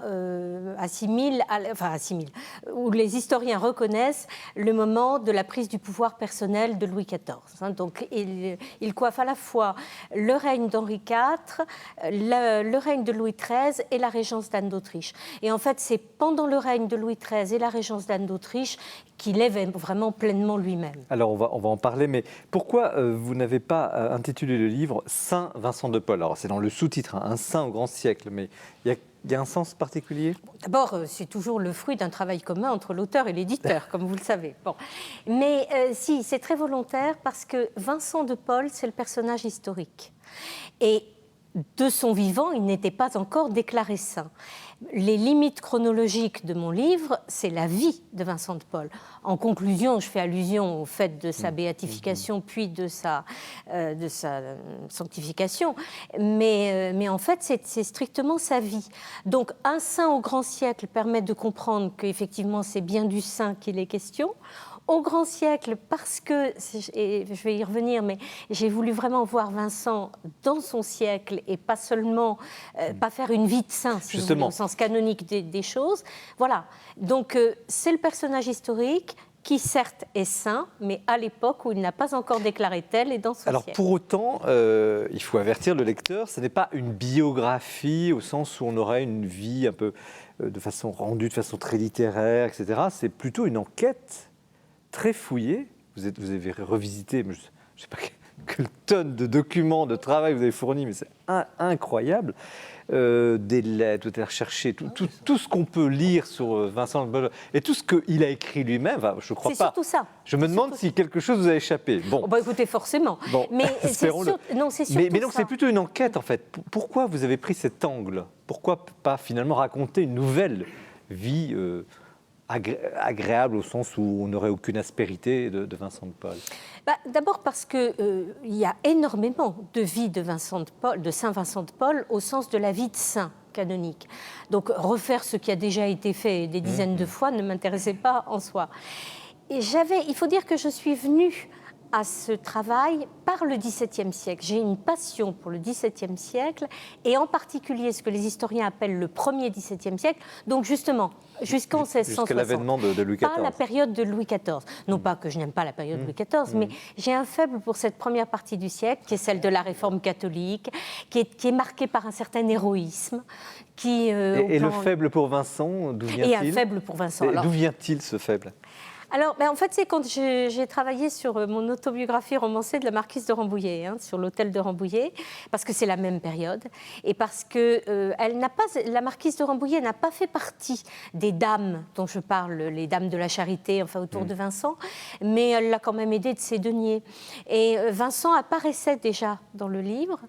assimilent, où les historiens reconnaissent le moment de la prise du pouvoir personnel de Louis XIV. Donc, il coiffe à la fois le règne d'Henri IV, le règne de Louis XIII et la régence d'Anne d'Autriche. Et en fait, c'est pendant le règne de Louis XIII et la régence d'Anne d'Autriche qu'il est vraiment pleinement lui-même. Alors, on va en parler, mais pourquoi vous n'avez pas intitulé le livre « Saint Vincent de Paul » ? Alors, c'est dans le sous-titre, hein, « Un saint au grand siècle », mais il y a un sens particulier ? D'abord, c'est toujours le fruit d'un travail commun entre l'auteur et l'éditeur, comme vous le savez. Bon. Mais si, c'est très volontaire parce que Vincent de Paul, c'est le personnage historique. Et de son vivant, il n'était pas encore déclaré saint. Les limites chronologiques de mon livre, c'est la vie de Vincent de Paul. En conclusion, je fais allusion au fait de sa béatification, puis de sa sanctification. Mais en fait, c'est strictement sa vie. Donc, un saint au grand siècle permet de comprendre qu'effectivement, c'est bien du saint qu'il est question. Au grand siècle, parce que, et je vais y revenir, mais j'ai voulu vraiment voir Vincent dans son siècle et pas seulement, pas faire une vie de saint, si vous voulez, au sens canonique des choses. Voilà, donc c'est le personnage historique qui certes est saint, mais à l'époque où il n'a pas encore déclaré tel et dans son Alors siècle. pour autant, il faut avertir le lecteur, ce n'est pas une biographie au sens où on aurait une vie un peu de façon rendue, de façon très littéraire, etc. C'est plutôt une enquête très fouillé. Vous avez revisité, je ne sais pas quelle tonne de documents, de travail vous avez fourni, mais c'est incroyable. Des lettres, vous avez recherché tout ce qu'on peut lire sur Vincent de Paul et tout ce qu'il a écrit lui-même. Enfin, je ne crois pas. C'est surtout ça. Je me demande si quelque chose vous a échappé. Bon, écoutez, forcément. Bon, mais c'est surtout mais donc c'est plutôt une enquête en fait. Pourquoi vous avez pris cet angle? Pourquoi pas finalement raconter une nouvelle vie agréable au sens où on n'aurait aucune aspérité de Vincent de Paul? D'abord parce qu'il y a énormément de vie de Saint Vincent de Paul au sens de la vie de saint canonique. Donc refaire ce qui a déjà été fait des dizaines de fois ne m'intéressait pas en soi. Et il faut dire que je suis venue à ce travail par le XVIIe siècle. J'ai une passion pour le XVIIe siècle et en particulier ce que les historiens appellent le premier XVIIe siècle, donc justement jusqu'en 1660. Jusqu'à l'avènement de Louis XIV. Pas la période de Louis XIV. Non pas que je n'aime pas la période de Louis XIV, mais j'ai un faible pour cette première partie du siècle, qui est celle de la réforme catholique, qui est marquée par un certain héroïsme. Et le faible pour Vincent, d'où vient-il? Et un faible pour Vincent. D'où vient-il ce faible? Alors, en fait, c'est quand j'ai travaillé sur mon autobiographie romancée de la marquise de Rambouillet, sur l'hôtel de Rambouillet, parce que c'est la même période, et parce que la marquise de Rambouillet n'a pas fait partie des dames dont je parle, les dames de la charité, enfin autour de Vincent, mais elle l'a quand même aidé de ses deniers. Et Vincent apparaissait déjà dans le livre.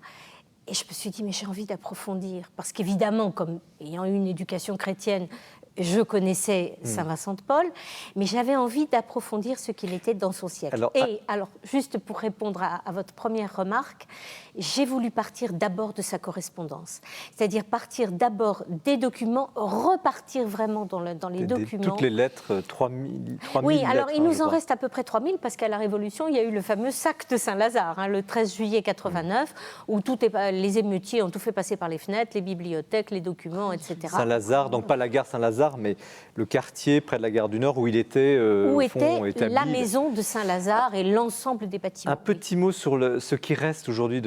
Et je me suis dit, mais j'ai envie d'approfondir, parce qu'évidemment, comme ayant eu une éducation chrétienne, je connaissais Saint Vincent de Paul, mais j'avais envie d'approfondir ce qu'il était dans son siècle. Alors, juste pour répondre à votre première remarque, j'ai voulu partir d'abord de sa correspondance, c'est-à-dire partir d'abord des documents, repartir vraiment dans les documents. Toutes les lettres, 3000 Oui, lettres, alors il nous en reste à peu près 3000, parce qu'à la Révolution, il y a eu le fameux sac de Saint-Lazare, le 13 juillet 89, où les émeutiers ont tout fait passer par les fenêtres, les bibliothèques, les documents, etc. Saint-Lazare, donc pas la gare Saint-Lazare, mais le quartier près de la gare du Nord où il était était la maison de Saint-Lazare et l'ensemble des bâtiments. Un petit mot sur ce qui reste aujourd'hui,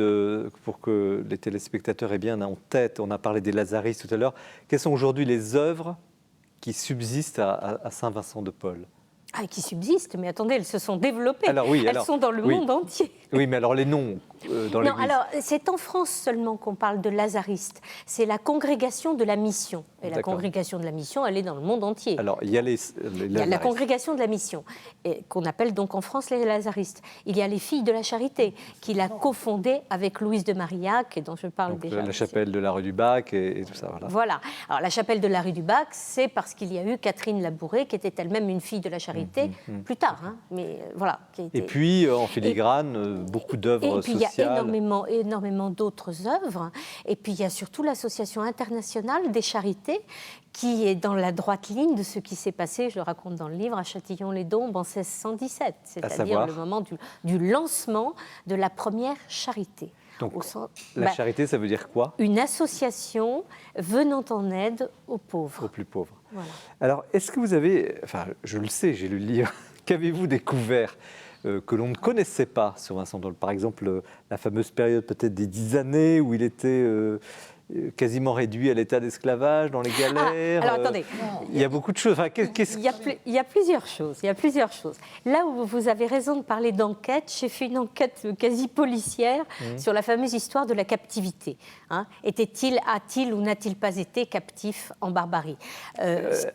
pour que les téléspectateurs aient bien en tête. On a parlé des lazaristes tout à l'heure. Quelles sont aujourd'hui les œuvres qui subsistent à Saint-Vincent de Paul? Qui subsistent, mais attendez, elles se sont développées. Elles sont dans le monde entier. Oui, mais alors les noms dans l'Église. Non, alors c'est en France seulement qu'on parle de lazaristes. C'est la congrégation de la mission. Et la congrégation de la mission, elle est dans le monde entier. Alors il y a la congrégation de la mission, qu'on appelle donc en France les lazaristes. Il y a les filles de la charité, qu'il a cofondées avec Louise de Marillac, et dont je parle donc, déjà. La chapelle de la rue du Bac et tout ça. Voilà. Alors la chapelle de la rue du Bac, c'est parce qu'il y a eu Catherine Labouré, qui était elle-même une fille de la charité, plus tard. Mais voilà. Et puis en filigrane, beaucoup d'œuvres sociales. sociales. Énormément d'autres œuvres. Et puis il y a surtout l'Association internationale des charités qui est dans la droite ligne de ce qui s'est passé, je le raconte dans le livre, à Châtillon-les-Dombes en 1617, c'est-à-dire le moment du lancement de la première charité. Donc, la charité, ça veut dire quoi? Une association venant en aide aux pauvres. Aux plus pauvres. Voilà. Alors, est-ce que vous avez, enfin, je le sais, j'ai lu le livre, qu'avez-vous découvert que l'on ne connaissait pas sur Vincent Dole? Par exemple, la fameuse période peut-être des 10 années où il était quasiment réduit à l'état d'esclavage dans les galères. Alors attendez, il y a beaucoup de choses. Enfin, il y a plusieurs choses. Là où vous avez raison de parler d'enquête, j'ai fait une enquête quasi policière sur la fameuse histoire de la captivité. Hein. A-t-il ou n'a-t-il pas été captif en Barbarie?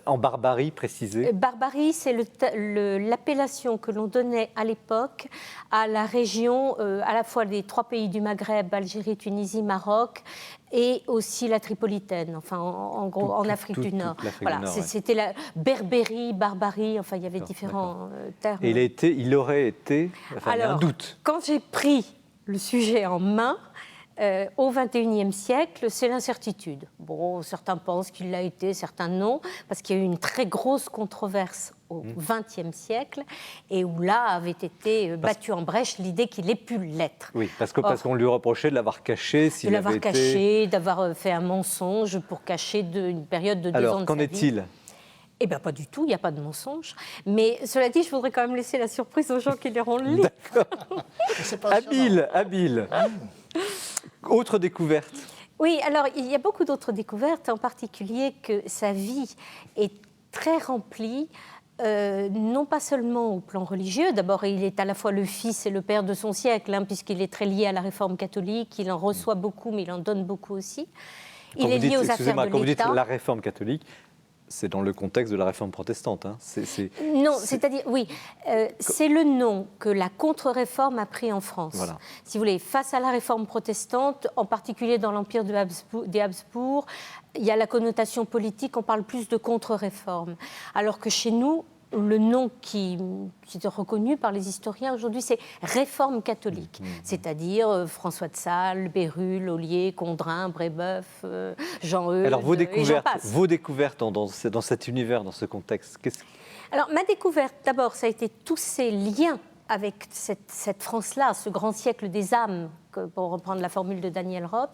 En Barbarie, précisé. Barbarie, c'est l'appellation que l'on donnait à l'époque à la région, à la fois des 3 pays du Maghreb, Algérie, Tunisie, Maroc, et aussi la Tripolitaine, enfin en gros en Afrique du Nord. Voilà, c'était la Berbérie, Barbarie, enfin il y avait différents termes. Et il aurait été, enfin, il y a un doute. Quand j'ai pris le sujet en main, au XXIe siècle, c'est l'incertitude. Bon, certains pensent qu'il l'a été, certains non, parce qu'il y a eu une très grosse controverse au XXe siècle, et où là avait été battue en brèche l'idée qu'il ait pu l'être. Oui, parce qu'on lui reprochait de l'avoir caché. De l'avoir caché, d'avoir fait un mensonge pour cacher une période de 2 ans de sa vie. Alors, qu'en est-il ? Eh bien, pas du tout, il n'y a pas de mensonge. Mais cela dit, je voudrais quand même laisser la surprise aux gens qui liront le livre. D'accord. Habile. Autre découverte. Oui, alors il y a beaucoup d'autres découvertes, en particulier que sa vie est très remplie, non pas seulement au plan religieux. D'abord, il est à la fois le fils et le père de son siècle, puisqu'il est très lié à la réforme catholique, il en reçoit beaucoup, mais il en donne beaucoup aussi. Il est lié aux affaires de l'État. Quand vous dites la réforme catholique, c'est dans le contexte de la réforme protestante. Hein. Non, c'est-à-dire, oui, c'est le nom que la contre-réforme a pris en France. Voilà. Si vous voulez, face à la réforme protestante, en particulier dans l'empire des Habsbourg, il y a la connotation politique, on parle plus de contre-réforme. Alors que chez nous, le nom qui est reconnu par les historiens aujourd'hui, c'est réforme catholique. C'est-à-dire François de Sales, Bérulle, Ollier, Condrin, Brébeuf, Jean-Eudes. Alors vos découvertes dans cet univers, dans ce contexte, Alors ma découverte, d'abord, ça a été tous ces liens avec cette France-là, ce grand siècle des âmes, pour reprendre la formule de Daniel Robs.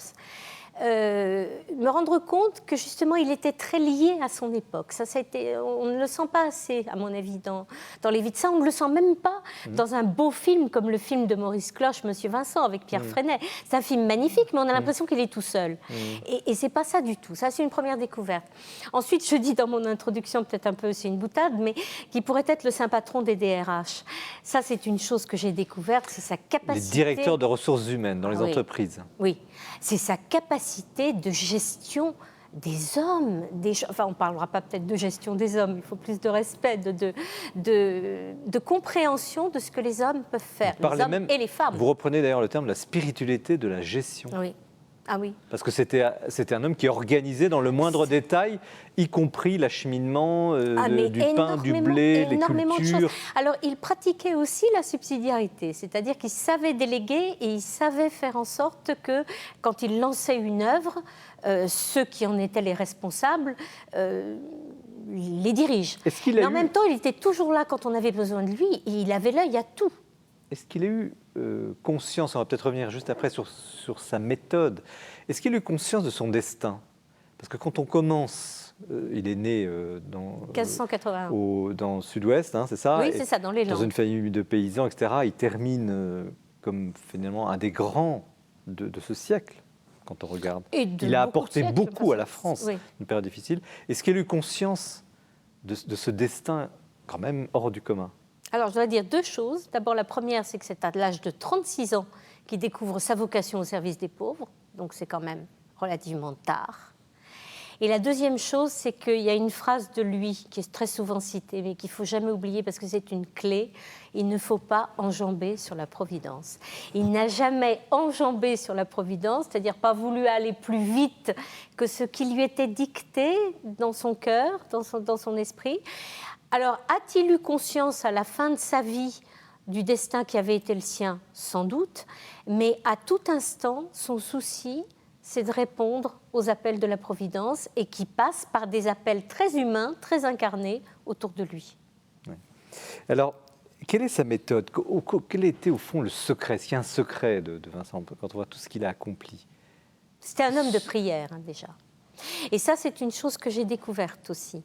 Me rendre compte que justement il était très lié à son époque. Ça a été, on ne le sent pas assez, à mon avis, dans les vies de ça. On ne le sent même pas dans un beau film comme le film de Maurice Cloche, Monsieur Vincent, avec Pierre Freinet. C'est un film magnifique, mais on a l'impression qu'il est tout seul. Et c'est pas ça du tout. Ça, c'est une première découverte. Ensuite, je dis dans mon introduction, peut-être un peu, c'est une boutade, mais qui pourrait être le saint patron des DRH. Ça, c'est une chose que j'ai découverte, c'est sa capacité... Les directeurs de ressources humaines dans les entreprises. Oui, c'est sa capacité de gestion des hommes, enfin on ne parlera pas peut-être de gestion des hommes, il faut plus de respect, de compréhension de ce que les hommes peuvent faire, les hommes et les femmes. Vous reprenez d'ailleurs le terme de la spiritualité de la gestion. Oui. Ah oui. Parce que c'était un homme qui organisait dans le moindre détail, y compris l'acheminement du pain, du blé, les cultures. Alors, il pratiquait aussi la subsidiarité, c'est-à-dire qu'il savait déléguer et il savait faire en sorte que, quand il lançait une œuvre, ceux qui en étaient les responsables les dirigent. Mais en même temps, il était toujours là quand on avait besoin de lui et il avait l'œil à tout. Est-ce qu'il a eu conscience, on va peut-être revenir juste après sur sa méthode, est-ce qu'il a eu conscience de son destin? Parce que quand on commence, il est né dans 1581. Dans le sud-ouest, hein, c'est ça? Oui, c'est ça, dans les Landes. Dans une famille de paysans, etc. Il termine comme finalement un des grands de ce siècle, quand on regarde. Il a apporté beaucoup à la France, une période difficile. Est-ce qu'il a eu conscience de ce destin quand même hors du commun? Alors, je dois dire 2 choses. D'abord, la première, c'est que c'est à l'âge de 36 ans qu'il découvre sa vocation au service des pauvres. Donc, c'est quand même relativement tard. Et la deuxième chose, c'est qu'il y a une phrase de lui qui est très souvent citée, mais qu'il ne faut jamais oublier parce que c'est une clé. Il ne faut pas enjamber sur la Providence. Il n'a jamais enjambé sur la Providence, c'est-à-dire pas voulu aller plus vite que ce qui lui était dicté dans son cœur, dans son esprit. Alors, a-t-il eu conscience à la fin de sa vie du destin qui avait été le sien, sans doute, mais à tout instant, son souci, c'est de répondre aux appels de la Providence et qui passe par des appels très humains, très incarnés autour de lui. Ouais. Alors, quelle est sa méthode? Quel était au fond le secret? Est-ce qu'il y a un secret de Vincent quand on voit tout ce qu'il a accompli? C'était un homme de prière, déjà. Et ça, c'est une chose que j'ai découverte aussi.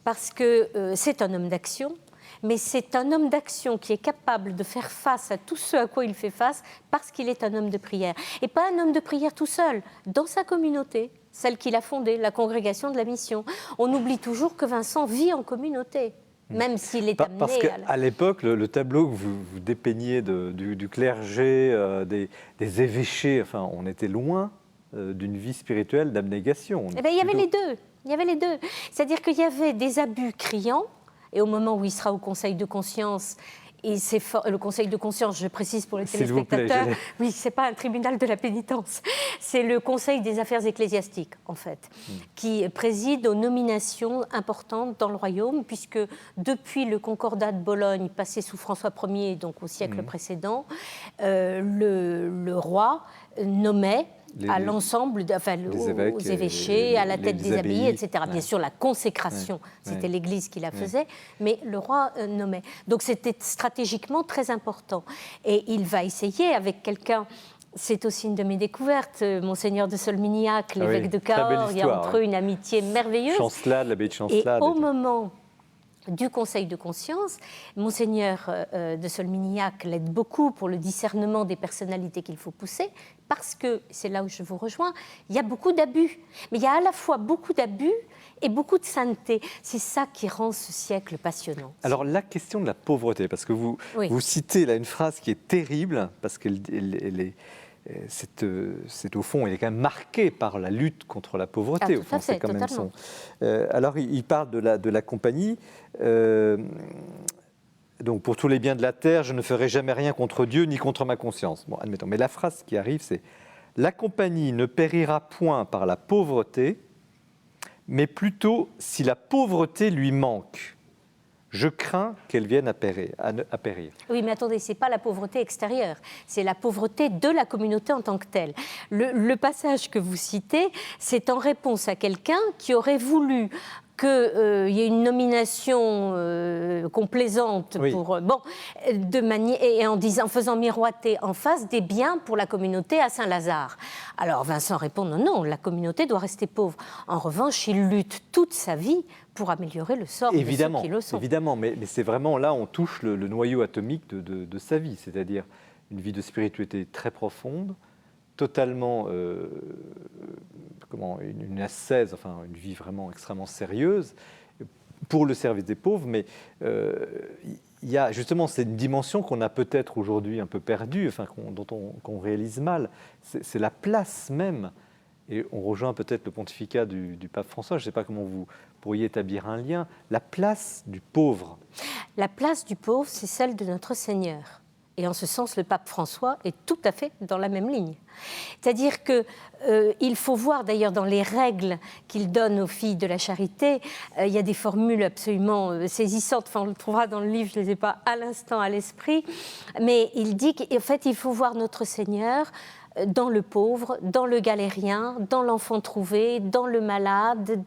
Parce que c'est un homme d'action, mais c'est un homme d'action qui est capable de faire face à tout ce à quoi il fait face parce qu'il est un homme de prière. Et pas un homme de prière tout seul, dans sa communauté, celle qu'il a fondée, la congrégation de la mission. On oublie toujours que Vincent vit en communauté. Même s'il est amené parce qu'à l'époque, le tableau que vous dépeigniez du clergé, des évêchés, enfin, on était loin d'une vie spirituelle d'abnégation. Eh bien, il y avait les deux. Il y avait les deux. C'est-à-dire qu'il y avait des abus criants, et au moment où il sera au Conseil de conscience, et le Conseil de conscience, je précise pour les téléspectateurs, oui, c'est pas un tribunal de la pénitence, c'est le Conseil des affaires ecclésiastiques, en fait, qui préside aux nominations importantes dans le royaume, puisque depuis le Concordat de Bologne, passé sous François Ier, donc au siècle précédent, le roi nommait à l'ensemble, aux évêchés, à la tête des abbayes, etc. Ouais. Bien sûr, la consécration, c'était l'Église qui la faisait, mais le roi nommait. Donc c'était stratégiquement très important. Et il va essayer avec quelqu'un... C'est aussi une de mes découvertes, Monseigneur de Solminiac, l'évêque de Cahors. Il y a entre eux une amitié merveilleuse. Chancelade, l'abbaye de Chancelade. Et au moment du Conseil de conscience, Monseigneur de Solminiac l'aide beaucoup pour le discernement des personnalités qu'il faut pousser, parce que, c'est là où je vous rejoins, il y a beaucoup d'abus. Mais il y a à la fois beaucoup d'abus et beaucoup de sainteté. C'est ça qui rend ce siècle passionnant. Alors la question de la pauvreté, parce que vous citez là une phrase qui est terrible, parce qu'elle est... C'est au fond, il est quand même marqué par la lutte contre la pauvreté. Au fond, c'est quand même son. Alors, il parle de la compagnie. Donc, pour tous les biens de la terre, je ne ferai jamais rien contre Dieu ni contre ma conscience. Bon, admettons. Mais la phrase qui arrive, c'est la compagnie ne périra point par la pauvreté, mais plutôt si la pauvreté lui manque. Je crains qu'elle vienne à périr. Oui, mais attendez, ce n'est pas la pauvreté extérieure, c'est la pauvreté de la communauté en tant que telle. Le passage que vous citez, c'est en réponse à quelqu'un qui aurait voulu qu'il y ait une nomination complaisante pour et en faisant miroiter en face des biens pour la communauté à Saint-Lazare. Alors Vincent répond non, la communauté doit rester pauvre. En revanche, il lutte toute sa vie pour améliorer le sort de ceux qui le sont. Évidemment, mais c'est vraiment là on touche le noyau atomique de sa vie, c'est-à-dire une vie de spiritualité très profonde, totalement une ascèse, enfin une vie vraiment extrêmement sérieuse pour le service des pauvres, mais il y a justement cette dimension qu'on a peut-être aujourd'hui un peu perdue, enfin qu'on réalise mal, c'est la place même. Et on rejoint peut-être le pontificat du pape François, je ne sais pas comment vous pourriez établir un lien, la place du pauvre. La place du pauvre, c'est celle de notre Seigneur. Et en ce sens, le pape François est tout à fait dans la même ligne. C'est-à-dire qu'il faut voir d'ailleurs dans les règles qu'il donne aux filles de la charité, il y a des formules absolument saisissantes, enfin on le trouvera dans le livre, je ne les ai pas à l'instant à l'esprit, mais il dit qu'en fait il faut voir notre Seigneur dans le pauvre, dans le galérien, dans l'enfant trouvé, dans le malade,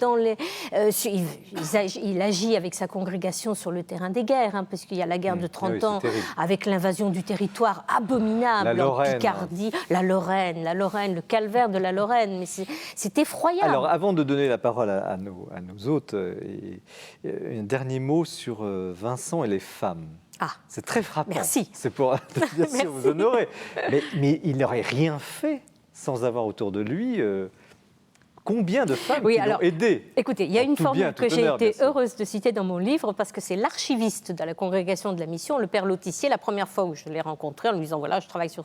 il agit avec sa congrégation sur le terrain des guerres, parce qu'il y a la guerre de 30 ans, avec l'invasion du territoire abominable en Picardie, la Lorraine, le calvaire de la Lorraine, mais c'est effroyable. Alors, avant de donner la parole à nos hôtes, un dernier mot sur Vincent et les femmes. Ah, c'est très frappant. Merci. C'est pour bien sûr vous honorer. Mais il n'aurait rien fait sans avoir autour de lui combien de femmes qui l'ont aidé. Écoutez, il y a une formule que j'ai été heureuse de citer dans mon livre parce que c'est l'archiviste de la congrégation de la mission, le père Lotissier, la première fois où je l'ai rencontré en lui disant voilà, je travaille sur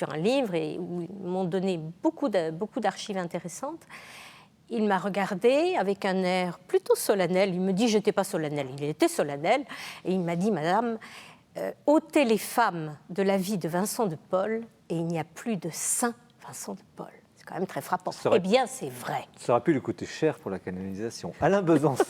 un livre et où ils m'ont donné beaucoup d'archives intéressantes. Il m'a regardé avec un air plutôt solennel. Il me dit, je n'étais pas solennel, il était solennel. Et il m'a dit, madame, ôtez les femmes de la vie de Vincent de Paul et il n'y a plus de saint Vincent de Paul. C'est quand même très frappant. Ça aurait- Eh bien, c'est vrai. Ça aurait pu lui coûter cher pour la canonisation. Alain Besançon.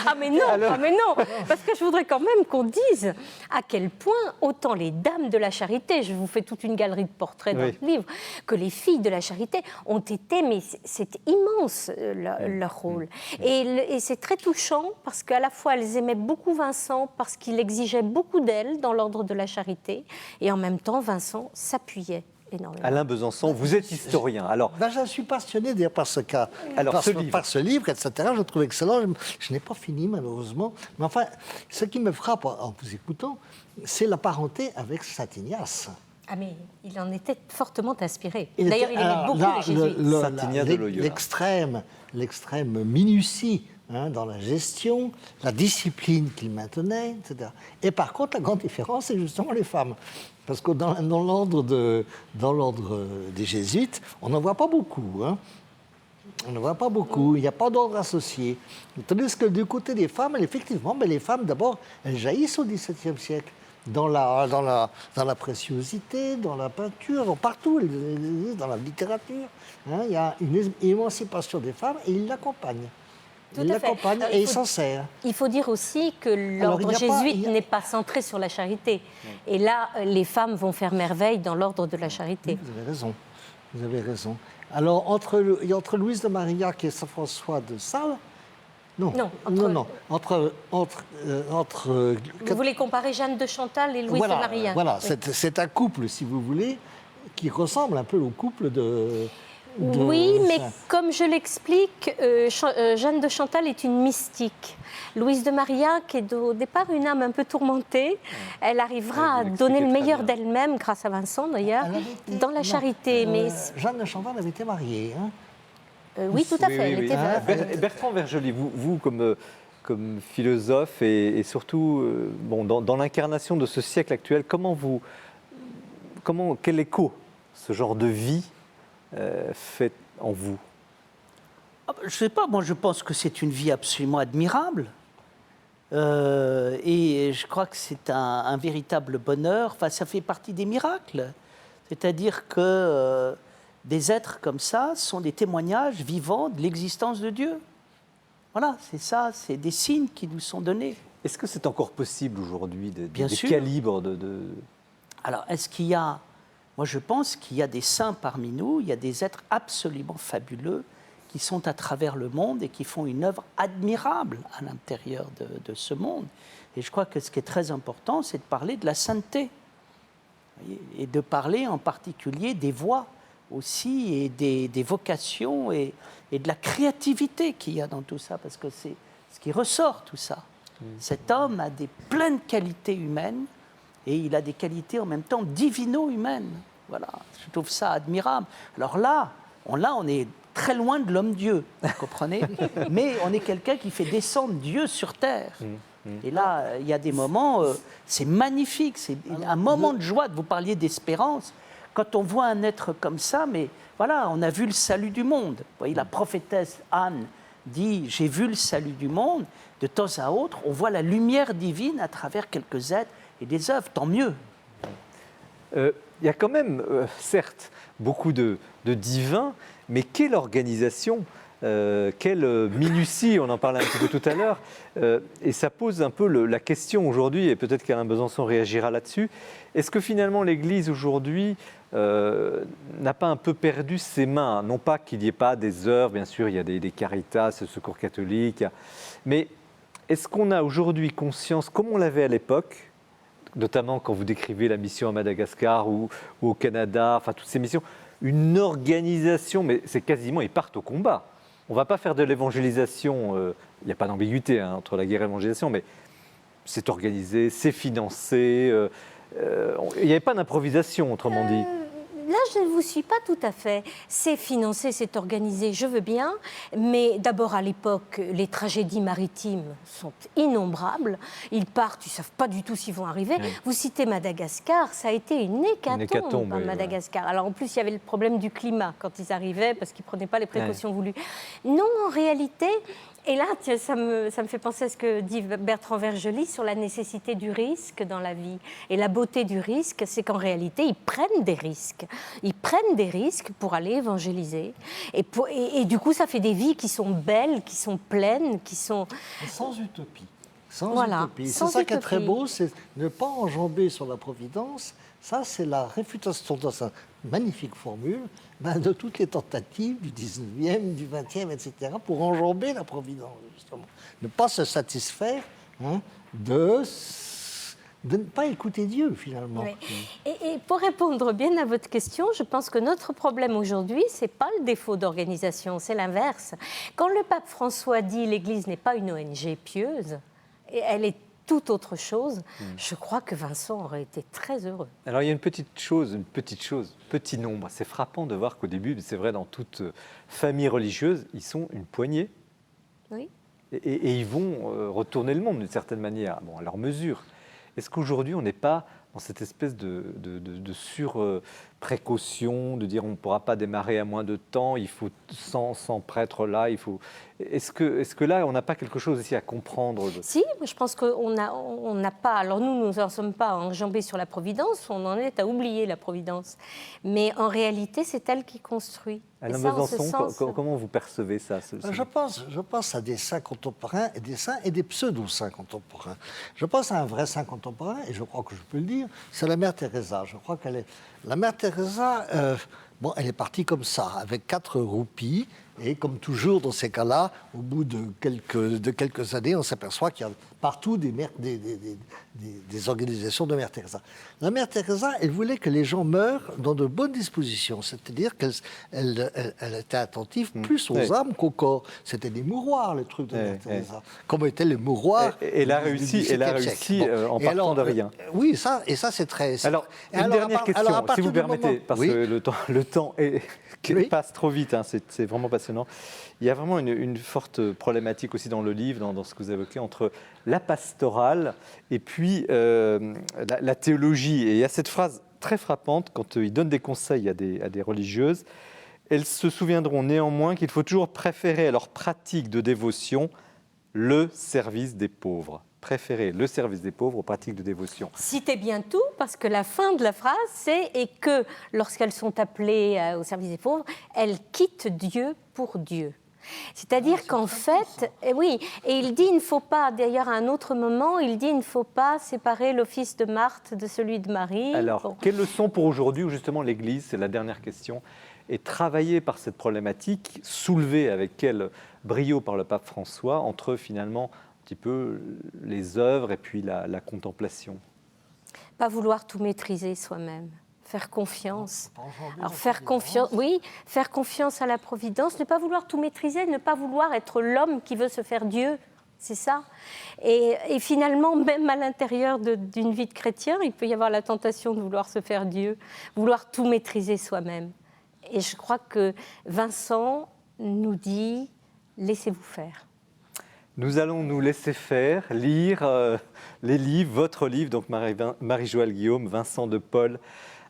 Ah mais non, parce que je voudrais quand même qu'on dise à quel point autant les dames de la charité, je vous fais toute une galerie de portraits dans Oui. le livre, que les filles de la charité ont été, mais c'est immense leur rôle. Et c'est très touchant parce qu'à la fois elles aimaient beaucoup Vincent parce qu'il exigeait beaucoup d'elles dans l'ordre de la charité, et en même temps Vincent s'appuyait énormément. Alain Besançon, vous êtes historien. Alors, Ben, je suis passionné d'ailleurs par ce cas, Alors, par, ce ce, livre. par ce livre, etc. Je le trouve excellent. Je n'ai pas fini malheureusement. Mais enfin, ce qui me frappe en vous écoutant, c'est la parenté avec Saint Ignace. Ah mais il en était fortement inspiré. Il D'ailleurs, était- il aimait alors, beaucoup là, les jésuites. Saint Ignace de Loyola. l'extrême minutie dans la gestion, la discipline qu'il maintenait, etc. Et par contre, la grande différence, c'est justement les femmes. Parce que dans l'ordre des jésuites, on n'en voit pas beaucoup. On ne voit pas beaucoup, il n'y a pas d'ordre associé. Tandis que du côté des femmes, effectivement, les femmes, d'abord, elles jaillissent au XVIIe siècle. Dans la préciosité, dans la peinture, partout, dans la littérature. Il y a une émancipation des femmes et ils l'accompagnent. Tout Ils à fait. l'accompagnent et ils s'en servent. Il faut dire aussi que Alors, l'ordre il y a pas- jésuite il y a- n'est pas centré sur la charité. Et là, les femmes vont faire merveille dans l'ordre de la charité. Vous avez raison. Vous avez raison. Alors, entre Louise de Maria et Saint François de Sales, non. Non, Vous voulez comparer Jeanne de Chantal et Louise de Maria? Voilà, Oui. c'est un couple, si vous voulez, qui ressemble un peu au couple de Oui, mais ça. comme je l'explique, Jeanne de Chantal est une mystique. Louise de Maria, qui est au départ une âme un peu tourmentée, elle arrivera à vous donner le l'expliquez très meilleur bien. d'elle-même, grâce à Vincent d'ailleurs, Elle avait été- dans la non, charité. Mais Jeanne de Chantal avait été mariée. oui, tout à fait, elle était veuve. Bertrand Vergely, vous comme philosophe et surtout dans l'incarnation de ce siècle actuel, quel écho ce genre de vie fait en vous? Je ne sais pas, moi je pense que c'est une vie absolument admirable. Et je crois que c'est un véritable bonheur. Enfin, ça fait partie des miracles. C'est-à-dire que des êtres comme ça sont des témoignages vivants de l'existence de Dieu. Voilà, c'est ça, c'est des signes qui nous sont donnés. Est-ce que c'est encore possible aujourd'hui Bien des sûr. calibres Alors, est-ce qu'il y a... Moi, je pense qu'il y a des saints parmi nous, il y a des êtres absolument fabuleux qui sont à travers le monde et qui font une œuvre admirable à l'intérieur de ce monde. Et je crois que ce qui est très important, c'est de parler de la sainteté. Vous voyez, et de parler en particulier des voix aussi, et des vocations, et de la créativité qu'il y a dans tout ça, parce que c'est ce qui ressort, tout ça. Cet homme a des pleines qualités humaines, et il a des qualités en même temps divino-humaines. Voilà, je trouve ça admirable. Alors là, on est très loin de l'homme-dieu, vous comprenez? Mais on est quelqu'un qui fait descendre Dieu sur terre. Et là, il y a des moments, c'est magnifique, c'est un moment de joie. Vous parliez d'espérance. Quand on voit un être comme ça, mais voilà, on a vu le salut du monde. Vous voyez, la prophétesse Anne dit « J'ai vu le salut du monde ». De temps à autre, on voit la lumière divine à travers quelques êtres et des œuvres, tant mieux. Il y a quand même, certes, beaucoup de divins, mais quelle organisation, quelle minutie, on en parlait un petit peu tout à l'heure, et ça pose un peu la question aujourd'hui, et peut-être qu'Alain Besançon réagira là-dessus, est-ce que finalement l'Église aujourd'hui n'a pas un peu perdu ses mains? Non pas qu'il n'y ait pas des œuvres, bien sûr, il y a des caritas, le secours catholique, mais est-ce qu'on a aujourd'hui conscience, comme on l'avait à l'époque, notamment quand vous décrivez la mission à Madagascar ou au Canada, enfin toutes ces missions, une organisation, mais c'est quasiment, ils partent au combat. On ne va pas faire de l'évangélisation, il n'y a pas d'ambiguïté entre la guerre et l'évangélisation, mais c'est organisé, c'est financé, il n'y avait pas d'improvisation, autrement dit. Là, je ne vous suis pas tout à fait. C'est financé, c'est organisé, je veux bien. Mais d'abord, à l'époque, les tragédies maritimes sont innombrables. Ils partent, ils ne savent pas du tout s'ils vont arriver. Oui. Vous citez Madagascar, ça a été une hécatombe à oui, Madagascar. Alors en plus, il y avait le problème du climat quand ils arrivaient, parce qu'ils ne prenaient pas les précautions voulues. Non, en réalité... Et là, tiens, ça me fait penser à ce que dit Bertrand Vergely sur la nécessité du risque dans la vie. Et la beauté du risque, c'est qu'en réalité, ils prennent des risques. Ils prennent des risques pour aller évangéliser. Et du coup, ça fait des vies qui sont belles, qui sont pleines, qui sont... Sans utopie. Sans Voilà, utopie. sans C'est ça qui est utopie. très beau, c'est ne pas enjamber sur la providence. Ça, c'est la réfutation dans sa magnifique formule de toutes les tentatives du 19e, du 20e, etc., pour enjamber la providence, justement. Ne pas se satisfaire de ne pas écouter Dieu, finalement. Oui. Et pour répondre bien à votre question, je pense que notre problème aujourd'hui, ce n'est pas le défaut d'organisation, c'est l'inverse. Quand le pape François dit « l'Église n'est pas une ONG pieuse », et elle est tout autre chose, je crois que Vincent aurait été très heureux. Alors il y a une petite chose, petit nombre. C'est frappant de voir qu'au début, c'est vrai dans toute famille religieuse, ils sont une poignée. Oui. Et ils vont retourner le monde d'une certaine manière, à leur mesure. Est-ce qu'aujourd'hui, on n'est pas dans cette espèce de sur-précaution, de dire on ne pourra pas démarrer à moins de temps, il faut 100 prêtres là, il faut... Est-ce que là, on n'a pas quelque chose aussi à comprendre Si, je pense qu'on n'a pas... Alors nous n'en sommes pas enjambés sur la Providence, on en est à oublier la Providence. Mais en réalité, c'est elle qui construit. Alain Besançon, comment vous percevez ça Je pense à des saints contemporains et des pseudo-saints contemporains. Je pense à un vrai saint contemporain, et je crois que je peux le dire, c'est la mère Teresa. Je crois qu'elle est... La mère Teresa, elle est partie comme ça, avec 4 roupies, et comme toujours dans ces cas-là, au bout de quelques années, on s'aperçoit qu'il y a partout des organisations de Mère Teresa. La Mère Teresa, elle voulait que les gens meurent dans de bonnes dispositions, c'est-à-dire qu'elle était attentive plus aux âmes qu'au corps. C'était des mouroirs, le truc de Mère Teresa. Comme étaient les mouroirs. Elle a réussi en partant de rien. Oui, ça c'est très... Alors, une dernière question, si vous permettez, parce que le temps passe trop vite, c'est vraiment passionnant. Il y a vraiment une forte problématique aussi dans le livre, dans ce que vous évoquez, entre la pastorale et puis la théologie. Et il y a cette phrase très frappante quand il donne des conseils à des religieuses. Elles se souviendront néanmoins qu'il faut toujours préférer à leur pratique de dévotion le service des pauvres. Préférer le service des pauvres aux pratiques de dévotion. Citez bien tout, parce que la fin de la phrase, c'est « et que lorsqu'elles sont appelées au service des pauvres, elles quittent Dieu pour Dieu ». C'est-à-dire qu'en fait, oui, et il dit il ne faut pas, d'ailleurs à un autre moment, il dit il ne faut pas séparer l'office de Marthe de celui de Marie. Alors, quelle leçon pour aujourd'hui où justement l'Église, c'est la dernière question, est travaillée par cette problématique, soulevée avec quel brio par le pape François, entre finalement un petit peu les œuvres et puis la contemplation? Pas vouloir tout maîtriser soi-même. Faire confiance. Alors faire confiance, oui, faire confiance à la providence, ne pas vouloir tout maîtriser, ne pas vouloir être l'homme qui veut se faire Dieu, c'est ça. Et finalement, même à l'intérieur d'une vie de chrétien, il peut y avoir la tentation de vouloir se faire Dieu, vouloir tout maîtriser soi-même. Et je crois que Vincent nous dit, laissez-vous faire. Nous allons nous laisser faire, lire les livres, votre livre, donc Marie-Joëlle Guillaume, Vincent de Paul,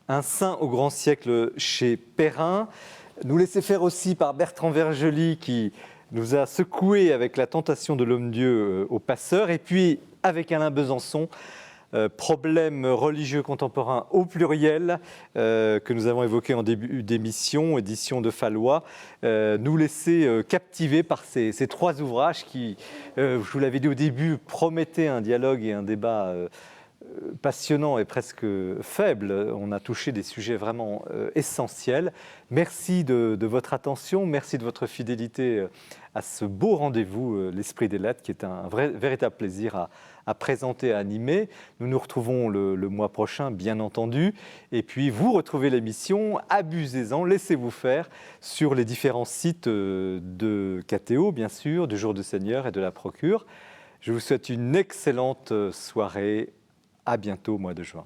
Un saint au grand siècle chez Perrin. Nous laisser faire aussi par Bertrand Vergely qui nous a secoué avec la tentation de l'homme-dieu au passeur. Et puis avec Alain Besançon, problèmes religieux contemporains au pluriel que nous avons évoqué en début d'émission, édition de Fallois. Nous laisser captiver par ces 3 ouvrages qui, je vous l'avais dit au début, promettaient un dialogue et un débat passionnant et presque faible. On a touché des sujets vraiment essentiels. Merci de votre attention, merci de votre fidélité à ce beau rendez-vous, l'Esprit des Lettres, qui est un véritable plaisir à présenter, à animer. Nous nous retrouvons le mois prochain, bien entendu. Et puis, vous retrouvez l'émission, abusez-en, laissez-vous faire sur les différents sites de KTO, bien sûr, du Jour du Seigneur et de la Procure. Je vous souhaite une excellente soirée. À bientôt au mois de juin.